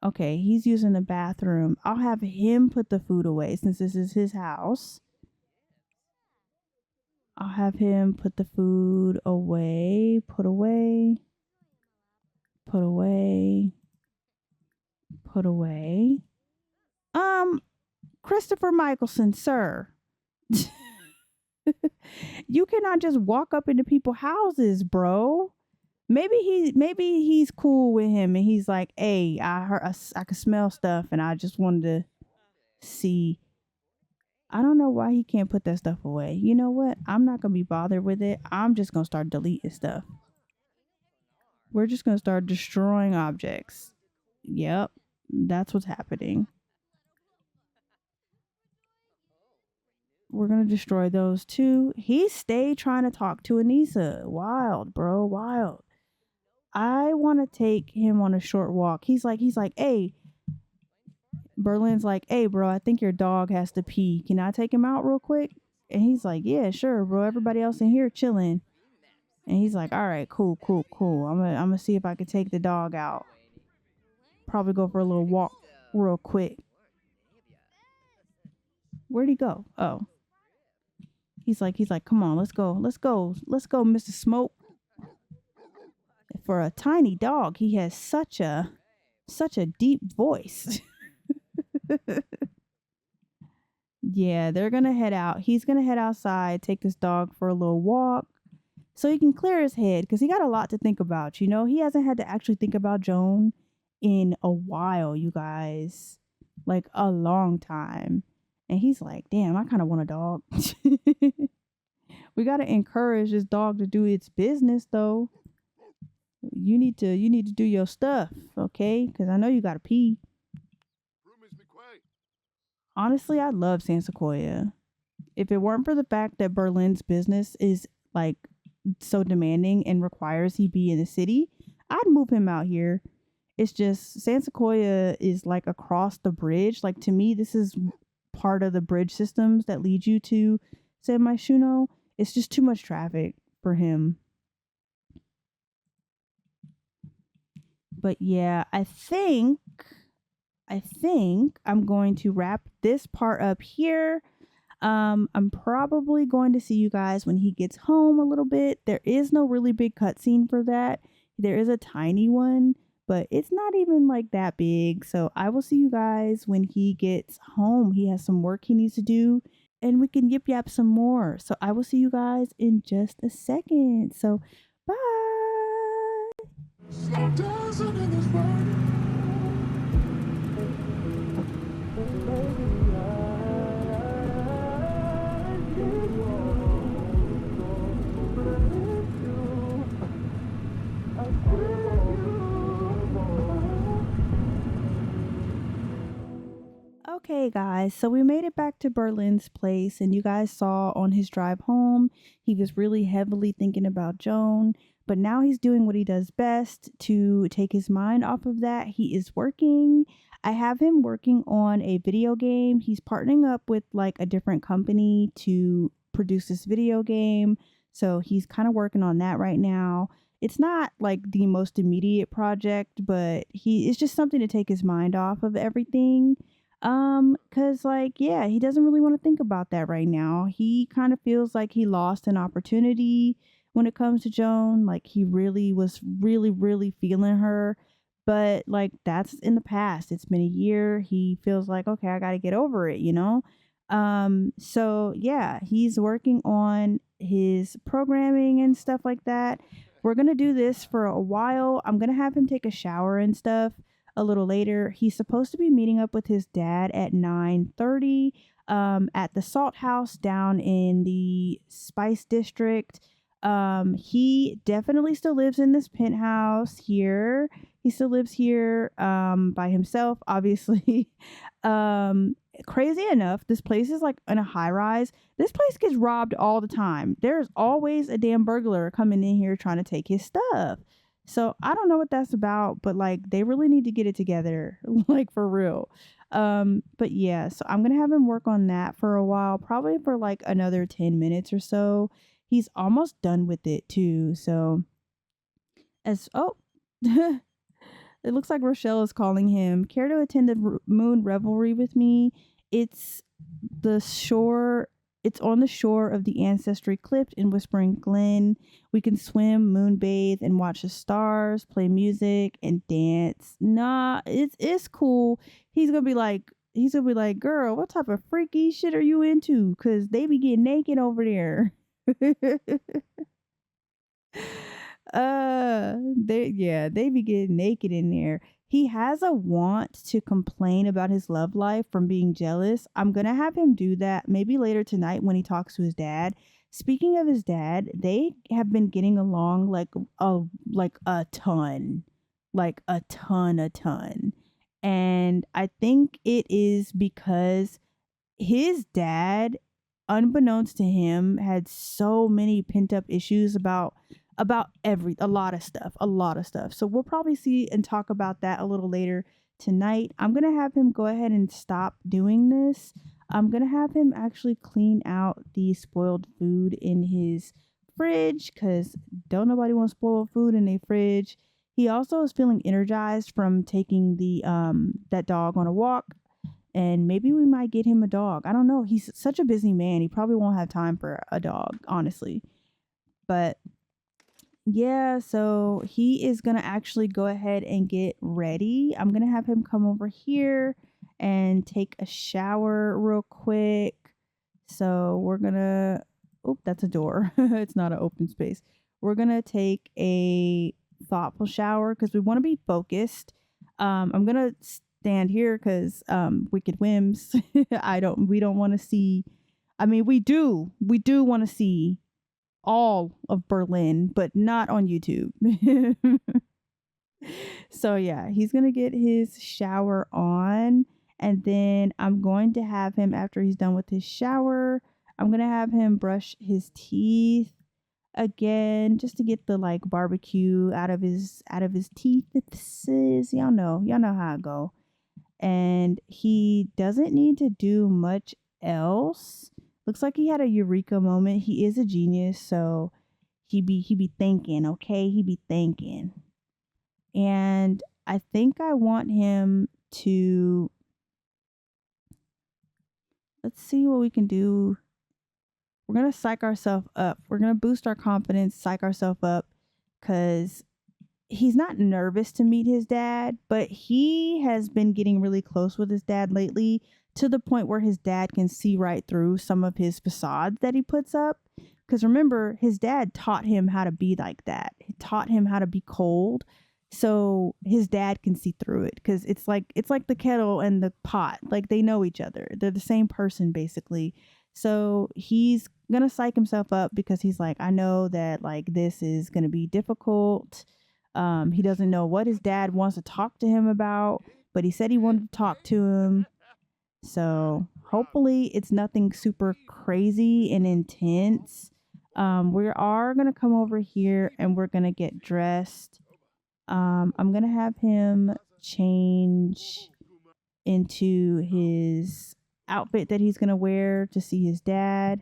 Okay, he's using the bathroom. I'll have him put the food away since this is his house. I'll have him put the food away. Put away. Put away. Put away. Christopher Michelson, sir. You cannot just walk up into people's houses, bro. Maybe he's cool with him and he's like, "Hey, I could smell stuff and I just wanted to see." I don't know why he can't put that stuff away. You know what? I'm not going to be bothered with it. I'm just going to start deleting stuff. We're just going to start destroying objects. Yep, that's what's happening. We're going to destroy those too. He stayed trying to talk to Anissa. Wild, bro. Wild. I want to take him on a short walk. He's like, "Hey." Berlin's like, "Hey, bro, I think your dog has to pee. Can I take him out real quick?" And he's like, "Yeah, sure, bro. Everybody else in here chilling." And he's like, "All right, cool. I'm gonna see if I can take the dog out. Probably go for a little walk real quick." Where'd he go? Oh. He's like, "Come on, let's go, Mr. Smoke." For a tiny dog, he has such a deep voice. Yeah, they're gonna head out. He's gonna head outside, take his dog for a little walk so he can clear his head because he got a lot to think about. You know, he hasn't had to actually think about Joan in a while, you guys, like a long time. And he's like, "Damn, I kind of want a dog." We got to encourage this dog to do its business though. You need to do your stuff, okay? Because I know you got to pee. Honestly, I love San Sequoia. If it weren't for the fact that Berlin's business is like so demanding and requires he be in the city, I'd move him out here. It's just San Sequoia is like across the bridge. Like to me, this is part of the bridge systems that lead you to San Myshuno. It's just too much traffic for him. But yeah, I think I'm going to wrap this part up here. I'm probably going to see you guys when he gets home a little bit. There is no really big cutscene for that. There is a tiny one, but it's not even like that big. So I will see you guys when he gets home. He has some work he needs to do and we can yip yap some more. So I will see you guys in just a second. So bye. Okay, guys, so we made it back to Berlin's place, and you guys saw on his drive home, he was really heavily thinking about Joan, but now he's doing what he does best to take his mind off of that. He is working. I have him working on a video game. He's partnering up with like a different company to produce this video game. So he's kind of working on that right now. It's not like the most immediate project, but it's just something to take his mind off of everything. Cause like, yeah, he doesn't really want to think about that right now. He kind of feels like he lost an opportunity when it comes to Joan. Like he really was really feeling her. But like that's in the past. It's been a year. He feels like, okay, I gotta get over it, you know? So yeah, he's working on his programming and stuff like that. We're gonna do this for a while. I'm gonna have him take a shower and stuff a little later. He's supposed to be meeting up with his dad at 9:30 at the Salt House down in the Spice District. He definitely still lives in this penthouse here. He still lives here by himself, obviously. Crazy enough, this place is like in a high rise. This place gets robbed all the time. There's always a damn burglar coming in here trying to take his stuff. So I don't know what that's about, but like they really need to get it together, like for real. But yeah, so I'm gonna have him work on that for a while, probably for like another 10 minutes or so. He's almost done with it too. So as oh it looks like Rochelle is calling him. Care to attend the moon revelry with me? It's the shore. It's on the shore of the Ancestry Cliff in Whispering Glen. We can swim, moonbathe, and watch the stars, play music, and dance. Nah, it's cool. He's gonna be like, girl, what type of freaky shit are you into? Cause they be getting naked over there. They be getting naked in there. He has a want to complain about his love life from being jealous. I'm gonna have him do that maybe later tonight when he talks to his dad. Speaking of his dad, they have been getting along like a ton. Like a ton. And I think it is because his dad, unbeknownst to him, had so many pent up issues about a lot of stuff. So we'll probably see and talk about that a little later tonight. I'm gonna have him go ahead and stop doing this. I'm gonna have him actually clean out the spoiled food in his fridge because don't nobody want spoiled food in their fridge. He also is feeling energized from taking the that dog on a walk, and maybe we might get him a dog. I don't know. He's such a busy man. He probably won't have time for a dog, honestly. But yeah, so he is going to actually go ahead and get ready. I'm going to have him come over here and take a shower real quick. So we're going to, oh, that's a door. It's not an open space. We're going to take a thoughtful shower because we want to be focused. I'm going to stand here because wicked whims. We don't want to see, I mean, we do want to see all of Berlin, but not on YouTube. So yeah, he's gonna get his shower on, and then I'm going to have him, after he's done with his shower, I'm gonna have him brush his teeth again, just to get the like barbecue out of his teeth. Y'all know how I go. And he doesn't need to do much else. Looks like he had a eureka moment. He is a genius, so he be thinking, okay? He be thinking. And I think I want him to, let's see what we can do. We're going to psych ourselves up. We're going to boost our confidence, psych ourselves up, because he's not nervous to meet his dad, but he has been getting really close with his dad lately, to the point where his dad can see right through some of his facades that he puts up. Because remember, his dad taught him how to be like that. He taught him how to be cold. so his dad can see through it, because it's like the kettle and the pot, like they know each other, they're the same person basically. So he's gonna psych himself up because he's like, I know that like this is gonna be difficult. He doesn't know what his dad wants to talk to him about, but he said he wanted to talk to him. So hopefully it's nothing super crazy and intense. We are gonna come over here and we're gonna get dressed. I'm gonna have him change into his outfit that he's gonna wear to see his dad.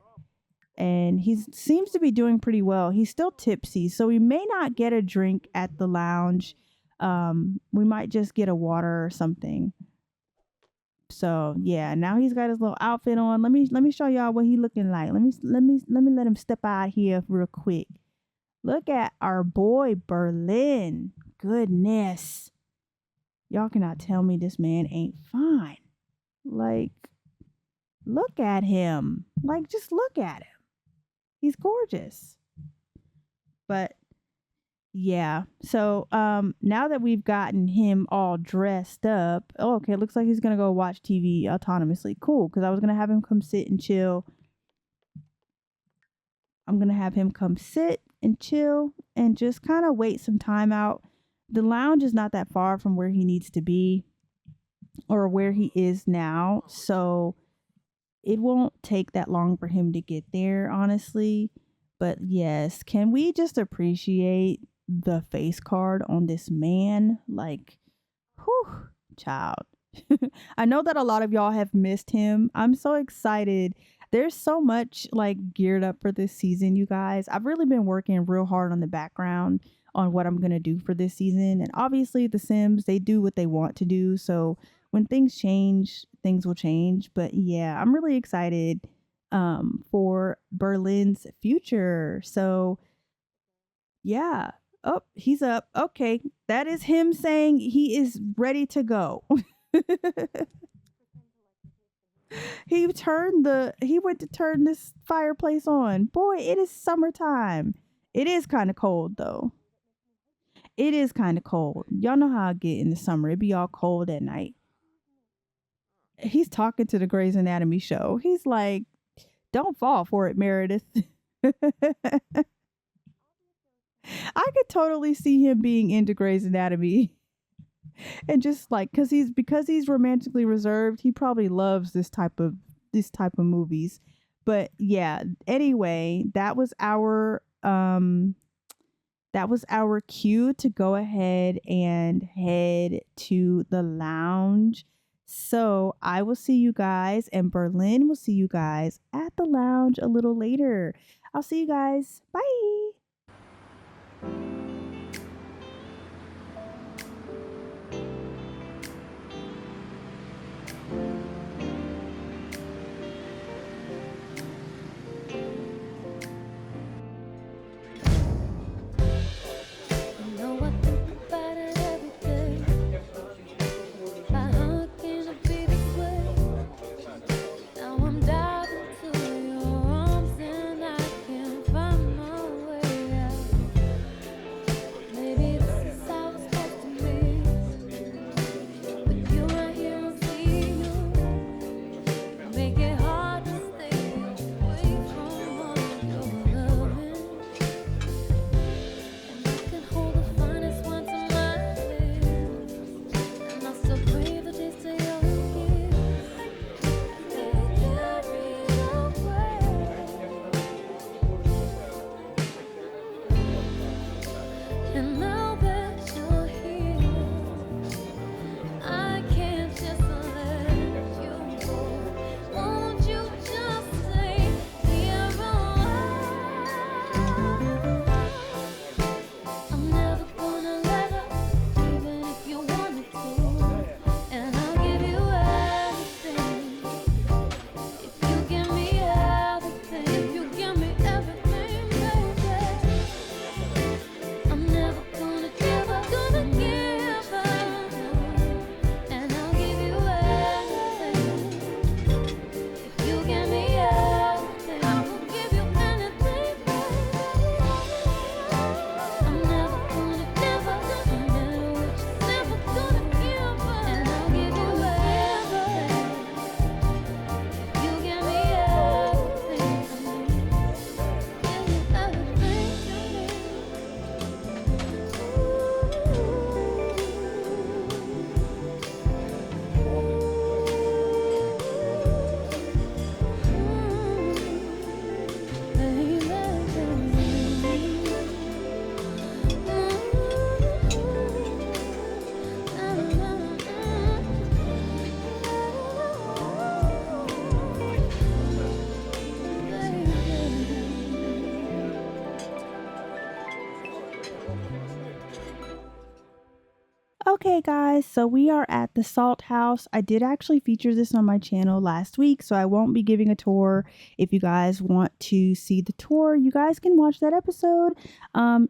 And he seems to be doing pretty well. He's still tipsy, so we may not get a drink at the lounge. We might just get a water or something. So yeah, now he's got his little outfit on. Let me show y'all what he looking like. Let him step out here real quick. Look at our boy Berlin. Goodness. Y'all cannot tell me this man ain't fine. Like, look at him. Like, just look at him. He's gorgeous. But yeah. So now that we've gotten him all dressed up, oh, okay, looks like he's gonna go watch TV autonomously. Cool, because I was gonna have him come sit and chill. I'm gonna have him come sit and chill and just kind of wait some time out. The lounge is not that far from where he needs to be or where he is now, so it won't take that long for him to get there, honestly. But yes, can we just appreciate the face card on this man? Like, whew, child. I know that a lot of y'all have missed him. I'm so excited. There's so much like geared up for this season, you guys. I've really been working real hard on the background on what I'm going to do for this season. And obviously the Sims, they do what they want to do. So when things change, things will change. But yeah, I'm really excited for Berlin's future. So yeah. Oh, he's up. Okay. That is him saying he is ready to go. He went to turn this fireplace on. Boy, it is summertime. It is kind of cold though. It is kind of cold. Y'all know how I get in the summer. It be all cold at night. He's talking to the Grey's Anatomy show. He's like, don't fall for it, Meredith. I could totally see him being into Grey's Anatomy. And just like because he's romantically reserved, he probably loves this type of movies. But yeah, anyway, that was our cue to go ahead and head to the lounge. So I will see you guys, and Berlin will see you guys at the lounge a little later. I'll see you guys. Bye. Okay, guys, so we are at the Salt House. I did actually feature this on my channel last week, so I won't be giving a tour. If you guys want to see the tour, you guys can watch that episode.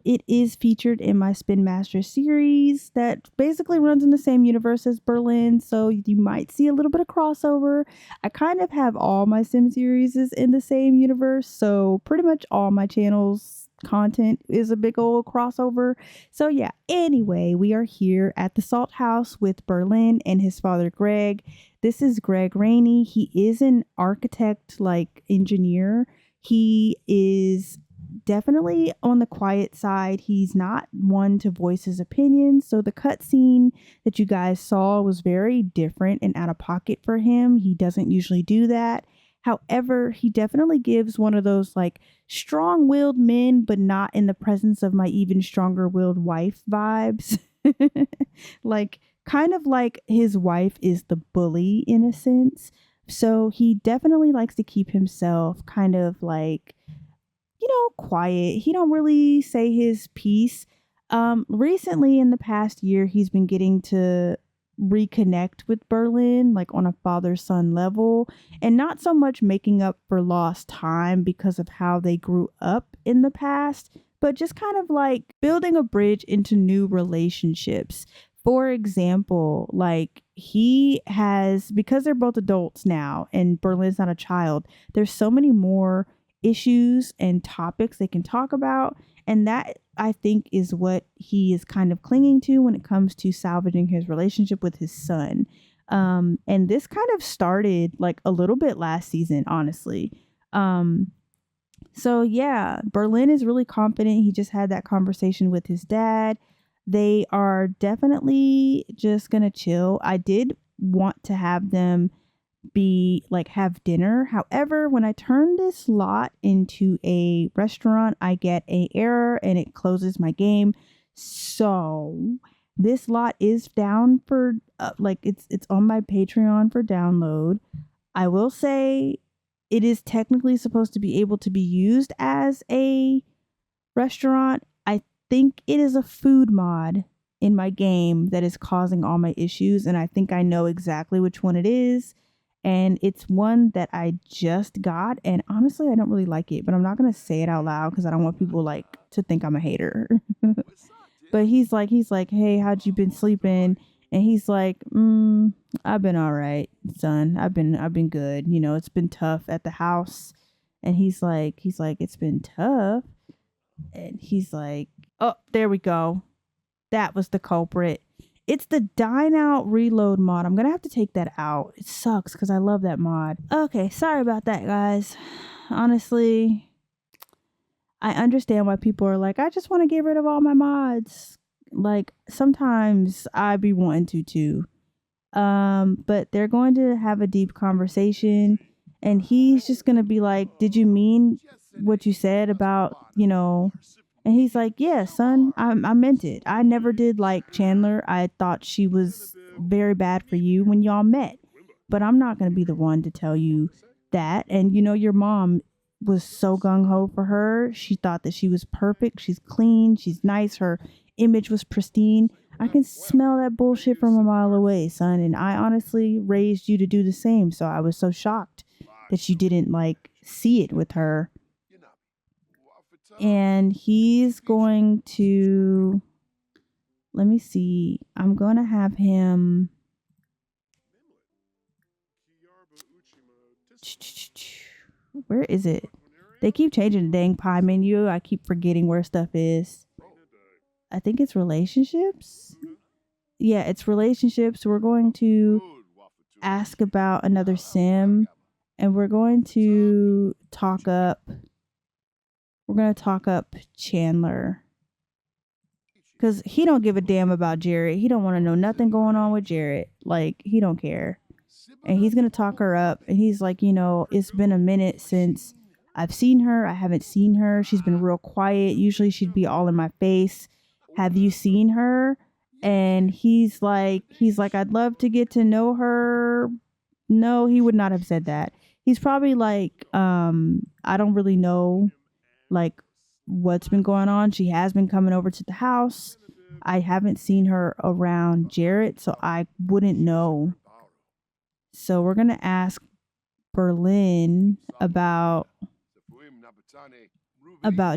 It is featured in my Spin Master series that basically runs in the same universe as Berlin, so you might see a little bit of crossover. I kind of have all my Sim series in the same universe, so pretty much all my channels content is a big old crossover. So yeah, anyway, we are here at the Salt House with Berlin and his father Greg. This is Greg Rainey. He is an architect, like engineer. He is definitely on the quiet side. He's not one to voice his opinions. So the cutscene that you guys saw was very different and out of pocket for him. He doesn't usually do that. However, he definitely gives one of those like strong-willed men, but not in the presence of my even stronger-willed wife vibes. Like, kind of like his wife is the bully in a sense. So he definitely likes to keep himself kind of like, quiet. He don't really say his piece. Recently in the past year, he's been getting to reconnect with Berlin, like on a father-son level, and not so much making up for lost time because of how they grew up in the past, but just kind of like building a bridge into new relationships. For example, like he has, because they're both adults now and Berlin's not a child, there's so many more issues and topics they can talk about. And that, I think, is what he is kind of clinging to when it comes to salvaging his relationship with his son. And this kind of started like a little bit last season, honestly. So yeah, Berlin is really confident. He just had that conversation with his dad. They are definitely just gonna chill. I did want to have them be like have dinner. However, when I turn this lot into a restaurant, I get a error and it closes my game. So this lot is down for like it's on my Patreon for download. I will say it is technically supposed to be able to be used as a restaurant. I think it is a food mod in my game that is causing all my issues, and I think I know exactly which one it is. And it's one that I just got, and honestly, I don't really like it, but I'm not gonna say it out loud because I don't want people like to think I'm a hater. But he's like, hey, how'd you been sleeping? And he's like, I've been all right, son. I've been good. You know, it's been tough at the house. And he's like, it's been tough. And he's like, oh, there we go. That was the culprit. It's the Dine Out Reload mod. I'm going to have to take that out. It sucks because I love that mod. Okay, sorry about that, guys. Honestly, I understand why people are like, I just want to get rid of all my mods. Like, sometimes I be wanting to too. But they're going to have a deep conversation. And he's just going to be like, did you mean what you said about, And he's like, yeah, son, I meant it. I never did like Chandler. I thought she was very bad for you when y'all met. But I'm not going to be the one to tell you that. And, your mom was so gung-ho for her. She thought that she was perfect. She's clean. She's nice. Her image was pristine. I can smell that bullshit from a mile away, son. And I honestly raised you to do the same. So I was so shocked that you didn't like see it with her. And he's going to, let me see, I'm going to have him, where is it? They keep changing the dang pie menu. I keep forgetting where stuff is. I think it's relationships. Yeah, it's relationships. We're going to ask about another sim, and we're going to talk up Chandler. Because he don't give a damn about Jarrett. He don't want to know nothing going on with Jarrett. Like, he don't care. And he's going to talk her up. And he's like, it's been a minute since I've seen her. I haven't seen her. She's been real quiet. Usually she'd be all in my face. Have you seen her? And he's like, I'd love to get to know her. No, he would not have said that. He's probably like, I don't really know like what's been going on. She has been coming over to the house. I haven't seen her around Jarrett, so I wouldn't know. So we're gonna ask Berlin about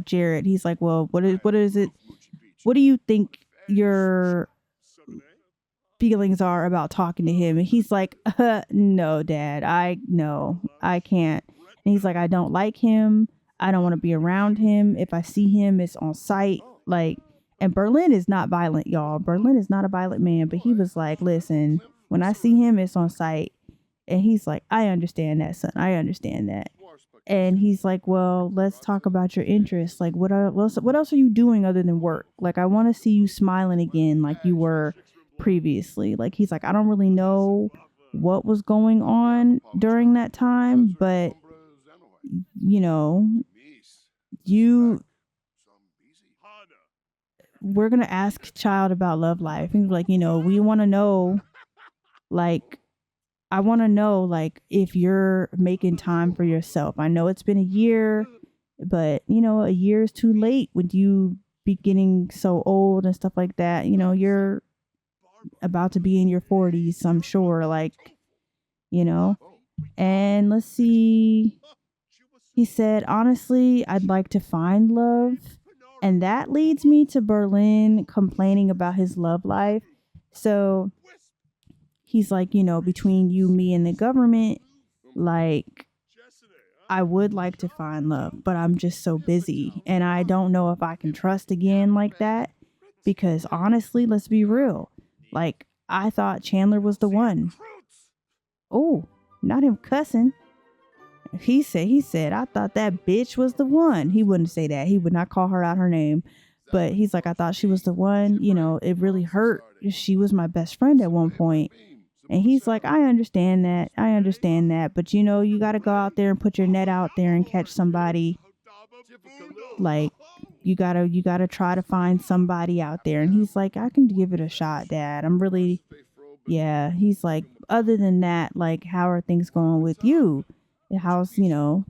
Jarrett. He's like, well, what is it? What do you think your feelings are about talking to him? And he's like, no, Dad, I can't. And he's like, I don't like him. I don't want to be around him. If I see him, it's on sight. Like, and Berlin is not violent, y'all. Berlin is not a violent man, but he was like, listen, when I see him, it's on sight. And he's like, I understand that, son. I understand that. And he's like, well, let's talk about your interests. Like, what else are you doing other than work? Like, I want to see you smiling again like you were previously. Like, he's like, I don't really know what was going on during that time, but, you know, you we're going to ask child about love life. And like, we want to know, like, I want to know, like, if you're making time for yourself. I know it's been a year, but, a year is too late with you be getting so old and stuff like that. You're about to be in your 40s, I'm sure. Like, and let's see. He said, honestly, I'd like to find love. And that leads me to Berlin complaining about his love life. So he's like, between you, me, and the government, like, I would like to find love, but I'm just so busy. And I don't know if I can trust again like that. Because honestly, let's be real. Like, I thought Chandler was the one. Oh, not him cussing. He said, I thought that bitch was the one. He wouldn't say that. He would not call her out her name. But he's like, I thought she was the one. It really hurt. She was my best friend at one point. And he's like, I understand that. I understand that. But, you got to go out there and put your net out there and catch somebody. Like, you gotta try to find somebody out there. And he's like, I can give it a shot, Dad. Yeah. He's like, other than that, like, how are things going with you? How's, the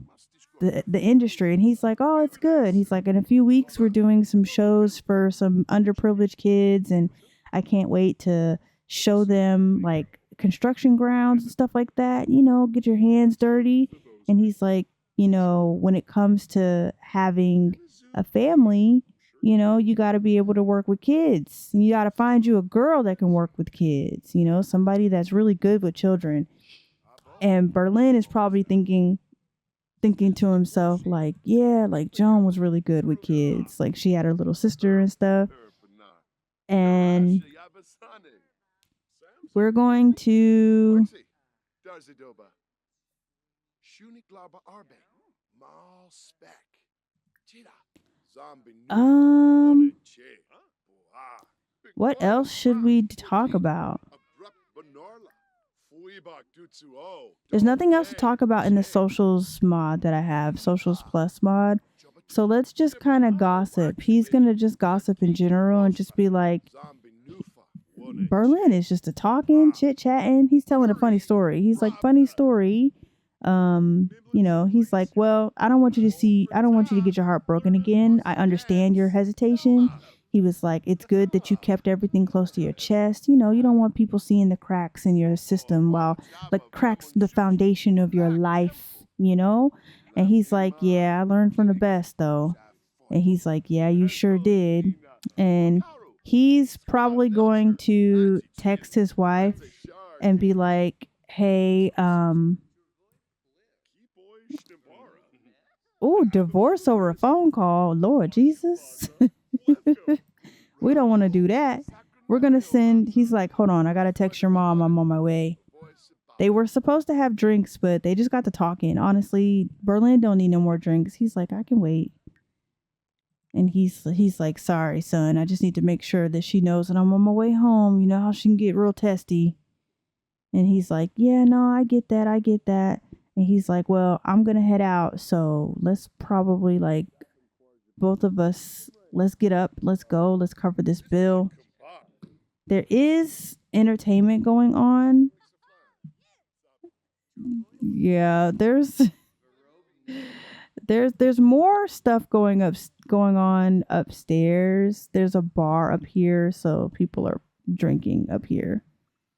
industry? And he's like, oh, it's good. He's like, in a few weeks, we're doing some shows for some underprivileged kids. And I can't wait to show them, like, construction grounds and stuff like that, get your hands dirty. And he's like, when it comes to having a family, you got to be able to work with kids. And you got to find you a girl that can work with kids, somebody that's really good with children. And Berlin is probably thinking to himself, like, yeah, like Joan was really good with kids. Like, she had her little sister and stuff. And we're going to what else should we talk about? There's nothing else to talk about in the socials mod that I have, socials plus mod. So let's just kind of gossip. He's going to just gossip in general and just be like, Berlin is just a talking, chit chatting. He's telling a funny story. He's like, funny story. He's like, well, I don't want you to get your heart broken again. I understand your hesitation. He was like, it's good that you kept everything close to your chest. You don't want people seeing the cracks in your system like cracks the foundation of your life, And he's like, yeah, I learned from the best though. And he's like, yeah, you sure did. And he's probably going to text his wife and be like, hey, divorce over a phone call. Lord Jesus. We don't want to do that. We're going to he's like, hold on, I got to text your mom. I'm on my way. They were supposed to have drinks, but they just got to talking. Honestly, Berlin don't need no more drinks. He's like, I can wait. And he's like, sorry, son. I just need to make sure that she knows that I'm on my way home. You know how she can get real testy. And he's like, yeah, no, I get that. And he's like, well, I'm going to head out. So let's probably, like, both of us, let's get up. Let's go. Let's cover this bill. There is entertainment going on. Yeah, there's there's more stuff going on upstairs. There's a bar up here, so people are drinking up here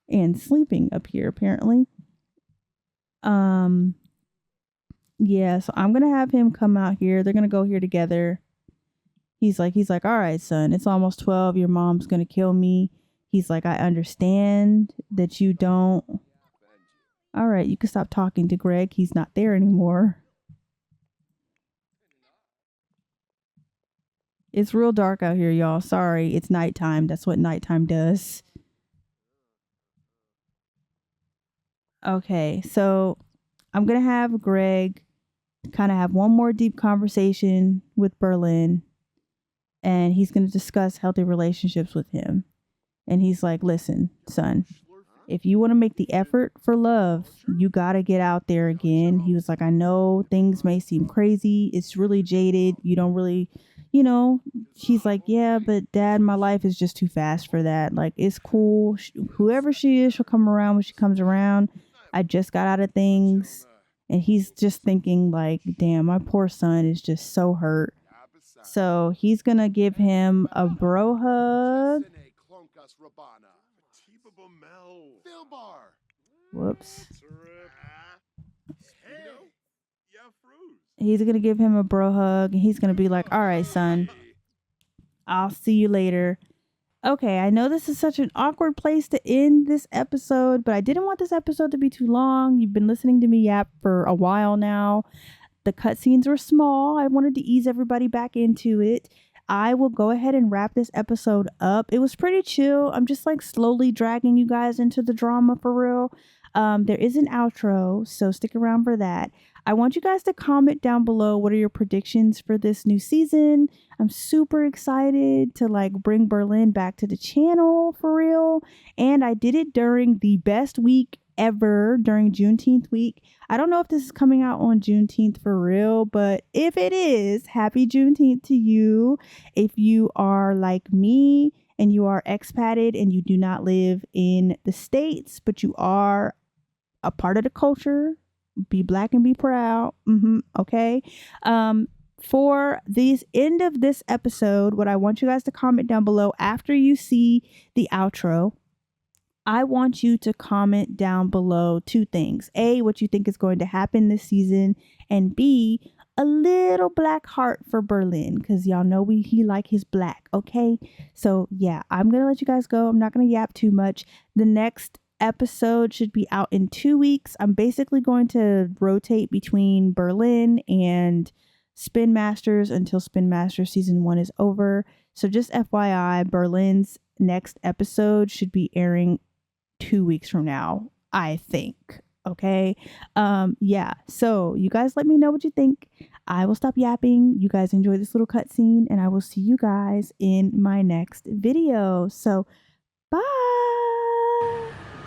and sleeping up here apparently. Yeah, so I'm gonna have him come out here. They're gonna go here together. He's like, all right, son, it's almost 12. Your mom's gonna kill me. He's like, I understand that you don't. All right, you can stop talking to Greg. He's not there anymore. It's real dark out here, y'all. Sorry, it's nighttime. That's what nighttime does. Okay, so I'm going to have Greg kind of have one more deep conversation with Berlin, and he's going to discuss healthy relationships with him. And he's like, listen, son, if you want to make the effort for love, you got to get out there again. He was like, I know things may seem crazy. It's really jaded. You don't really, she's like, yeah, but dad, my life is just too fast for that. Like, it's cool. Whoever she is, she'll come around when she comes around. I just got out of things. And he's just thinking like, damn, my poor son is just so hurt. So he's going to give him a bro hug. Whoops. He's going to give him a bro hug. And he's going to be like, all right, son, I'll see you later. Okay, I know this is such an awkward place to end this episode, but I didn't want this episode to be too long. You've been listening to me yap for a while now. The cutscenes were small. I wanted to ease everybody back into it. I will go ahead and wrap this episode up. It was pretty chill. I'm just like slowly dragging you guys into the drama for real. There is an outro, so stick around for that. I want you guys to comment down below what are your predictions for this new season. I'm super excited to like bring Berlin back to the channel for real. And I did it during the best week ever, during Juneteenth week. I don't know if this is coming out on Juneteenth for real, but if it is, happy Juneteenth to you. If you are like me and you are expatted and you do not live in the States, but you are a part of the culture, be black and be proud. Okay. For the end of this episode, what I want you guys to comment down below after you see the outro, I want you to comment down below two things. A, what you think is going to happen this season, and B, a little black heart for Berlin, because y'all know he like his black. Okay. So yeah, I'm going to let you guys go. I'm not going to yap too much. The next episode should be out in 2 weeks. I'm basically going to rotate between Berlin and Spin Masters until Spin Masters season 1 is over. So just FYI, Berlin's next episode should be airing 2 weeks from now, I think. Okay. Yeah. So you guys let me know what you think. I will stop yapping. You guys enjoy this little cutscene, and I will see you guys in my next video. So bye.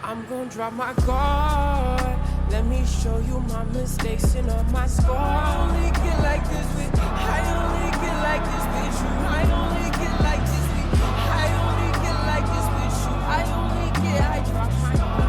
I'm gonna drop my guard. Let me show you my mistakes and all my score. I only get like this with I only get like this with you. I only get like this with I only get like this with you. I only get I drop my guard.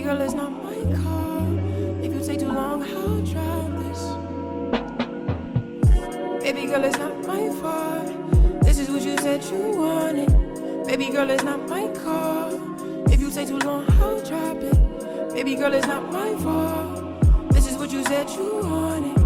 Baby girl, it's not my car. If you take too long, I'll drive this. Baby girl, it's not my fault. This is what you said you wanted. Baby girl, it's not my car. If you take too long, I'll drop it. Baby girl, it's not my fault. This is what you said you wanted.